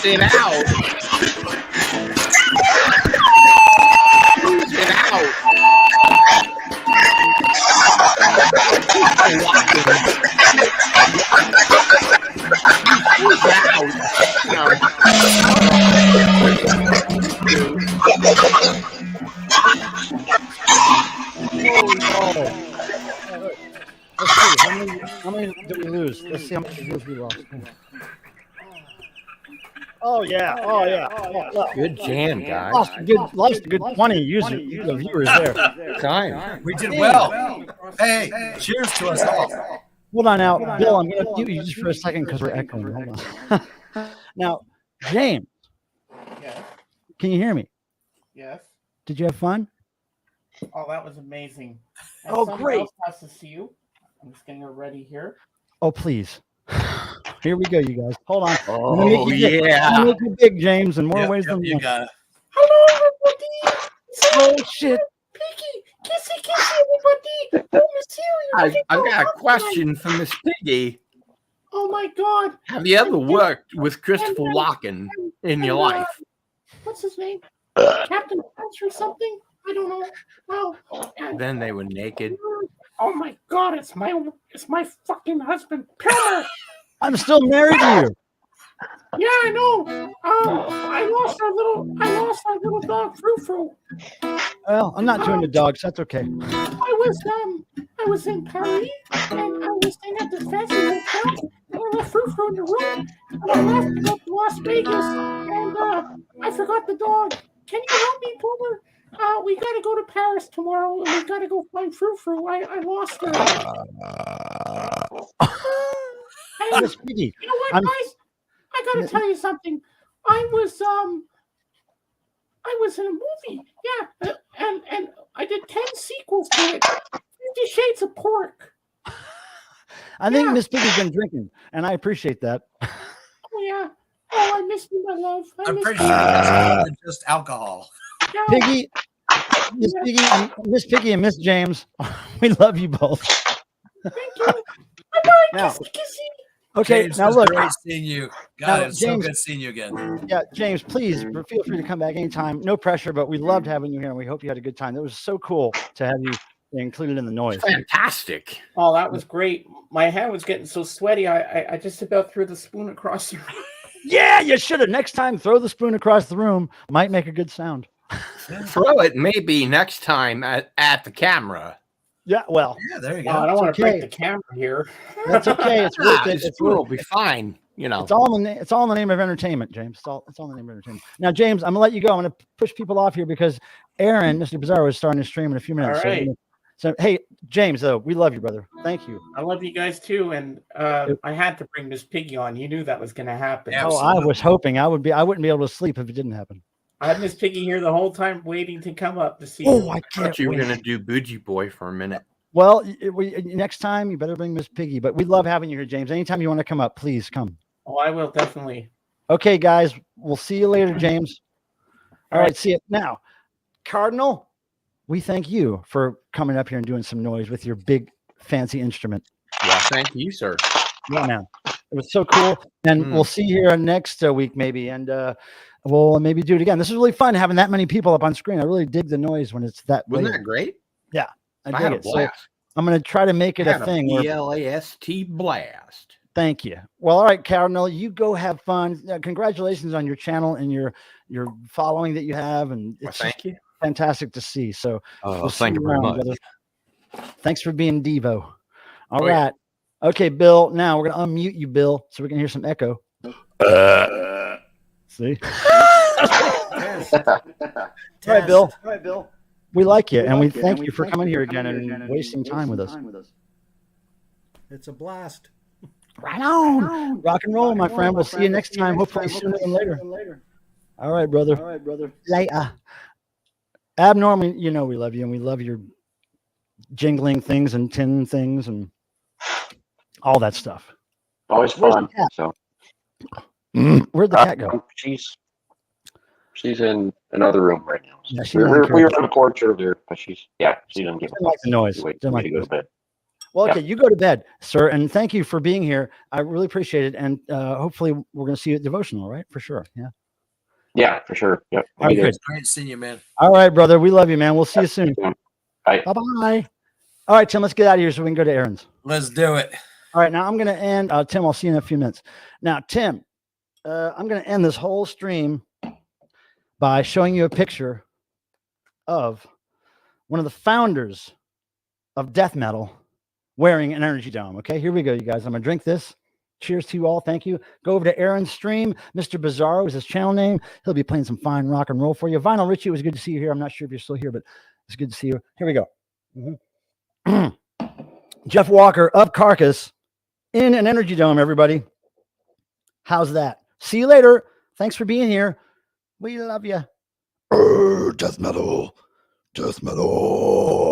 Get out! Get out! Let's see. How many did we lose? Let's see how many views we lost. Oh yeah! Oh yeah! Oh, Good jam, guys. Lost a good 20 viewers there. Time. We did well. Hey, cheers to us all. Hold on now, Bill. I'm going to mute you just for a second because we're echoing. Hold on. Now, James, Yes. can you hear me? Yes. Did you have fun? Oh, that was amazing. And Oh, someone great. else has to see you. I'm just getting her ready here. Oh, please. Here we go, you guys. Hold on. Oh, I'm gonna make you big, James, in more ways than you one. got it. Hello, everybody. Oh shit! Piggy, kissy, everybody. Oh, Miss Siri. I've got a question for Miss Piggy. Oh my God. Have you ever worked with Christopher Walken in your life? What's his name? Captain Crunch or something? I don't know. Oh, and, Then they were naked. oh my God! It's my fucking husband, Pilmer. I'm still married to you. Yeah, I know. I lost our little dog, Frou. Well, I'm not doing the dogs. That's okay. I was in Paris and I was staying at this fancy hotel. And I left Frou in the room. And I left to go to Las Vegas and I forgot the dog. Can you help me, Pilmer? We got to go to Paris tomorrow and we got to go find Frou. I lost her. Miss Piggy. You know what, I'm- guys? I gotta tell you something. I was in a movie, yeah, and I did 10 sequels to it. 50 Shades of Pork. I think Yeah. Miss Piggy's been drinking, and I appreciate that. Oh yeah. Oh, I miss you, my love. I'm miss pretty you. sure that's more than just alcohol. Yeah. Piggy, Miss Piggy, and Miss Piggy and Miss James, we love you both. Thank you. Bye-bye, Now- kissy kissy. Okay, James, now it's look. great seeing you. God, Now, it's so James- good seeing you again. Yeah, James, please feel free to come back anytime. No pressure, but we loved having you here, and we hope you had a good time. It was so cool to have you included in the noise. Fantastic. Oh, that was great. My hand was getting so sweaty. I just about threw the spoon across the room. Yeah, you should have. Next time, throw the spoon across the room. Might make a good sound. Throw it maybe next time at the camera. Yeah, well, Yeah, there you Oh, I go. don't want to okay. break the camera here. that's okay. It's worth it. The It's spoon worth will be fine. You know. It's all in the name of entertainment, James. It's all in the name of entertainment. Now, James, I'm gonna let you go. I'm gonna push people off here because Aaron, Mr. Bizarro, is starting to stream in a few minutes. All right. So hey, James, though, we love you, brother. Thank you. I love you guys too, and I had to bring Miss Piggy on. You knew that was going to happen. Yeah. Oh, I Absolutely. was hoping I wouldn't be able to sleep if it didn't happen. I had Miss Piggy here the whole time, waiting to come up to see. Oh, her. I I can't thought you were wait. gonna do Bougie Boy for a minute. Well, next time you better bring Miss Piggy. But we love having you here, James. Anytime you want to come up, please come. Oh, I will definitely. Okay, guys, we'll see you later, James. All right, see you now, Cardinal. We thank you for coming up here and doing some noise with your big fancy instrument. Well, thank you, sir. Yeah, man, it was so cool. And we'll see you here next week, maybe, and we'll maybe do it again. This is really fun having that many people up on screen. I really dig the noise when it's that. Wasn't later. that great? I I dig had a it. So blast. I'm going to try to make it I a had thing. Where, BLAST blast. thank you. Well, all right, Cardinal, you go have fun. Congratulations on your channel and your following that you have, and Well, it's just thank you. fantastic to see. So Oh, we'll see thank you very around, much. brother. Thanks for being Devo. All Oh, yeah. right. Okay, Bill. Now we're going to unmute you, Bill, so we can hear some echo. See? All right, Bill. We like you, and we thank you for coming here again and wasting time with us. It's a blast. Right on. Rock and roll, my friend. We'll see you next time, hopefully sooner than later. All right, brother. Later. Abnormal, you know we love you, and we love your jingling things and tin things and all that stuff. Always Where's fun. the cat? So Where'd the cat go? she's in another room right now. Yeah, she we didn't were care. on the porch earlier, but she doesn't give Didn't like the noise. Wait Didn't for like me to go the to bed. Well, okay, you go to bed, sir, and thank you for being here. I really appreciate it, and hopefully we're going to see you at devotional, right? For sure, yeah. Yeah, for sure. Yep. All right, good. Great seeing you, man. All right, brother, we love you, man. We'll see you soon. Bye. Bye-bye. All right, Tim, let's get out of here so we can go to Aaron's. Let's do it. All right, now I'm going to end. Tim, I'll see you in a few minutes. Now, Tim, I'm going to end this whole stream by showing you a picture of one of the founders of death metal wearing an energy dome. Okay, here we go, you guys. I'm going to drink this. Cheers to you all. Thank you. Go over to Aaron's stream. Mr. Bizarro is his channel name. He'll be playing some fine rock and roll for you. Vinyl Richie, it was good to see you here. I'm not sure if you're still here, but it's good to see you. Here we go. Jeff Walker of Carcass in an energy dome, everybody. How's that? See you later. Thanks for being here. We love you. Death metal. Death metal.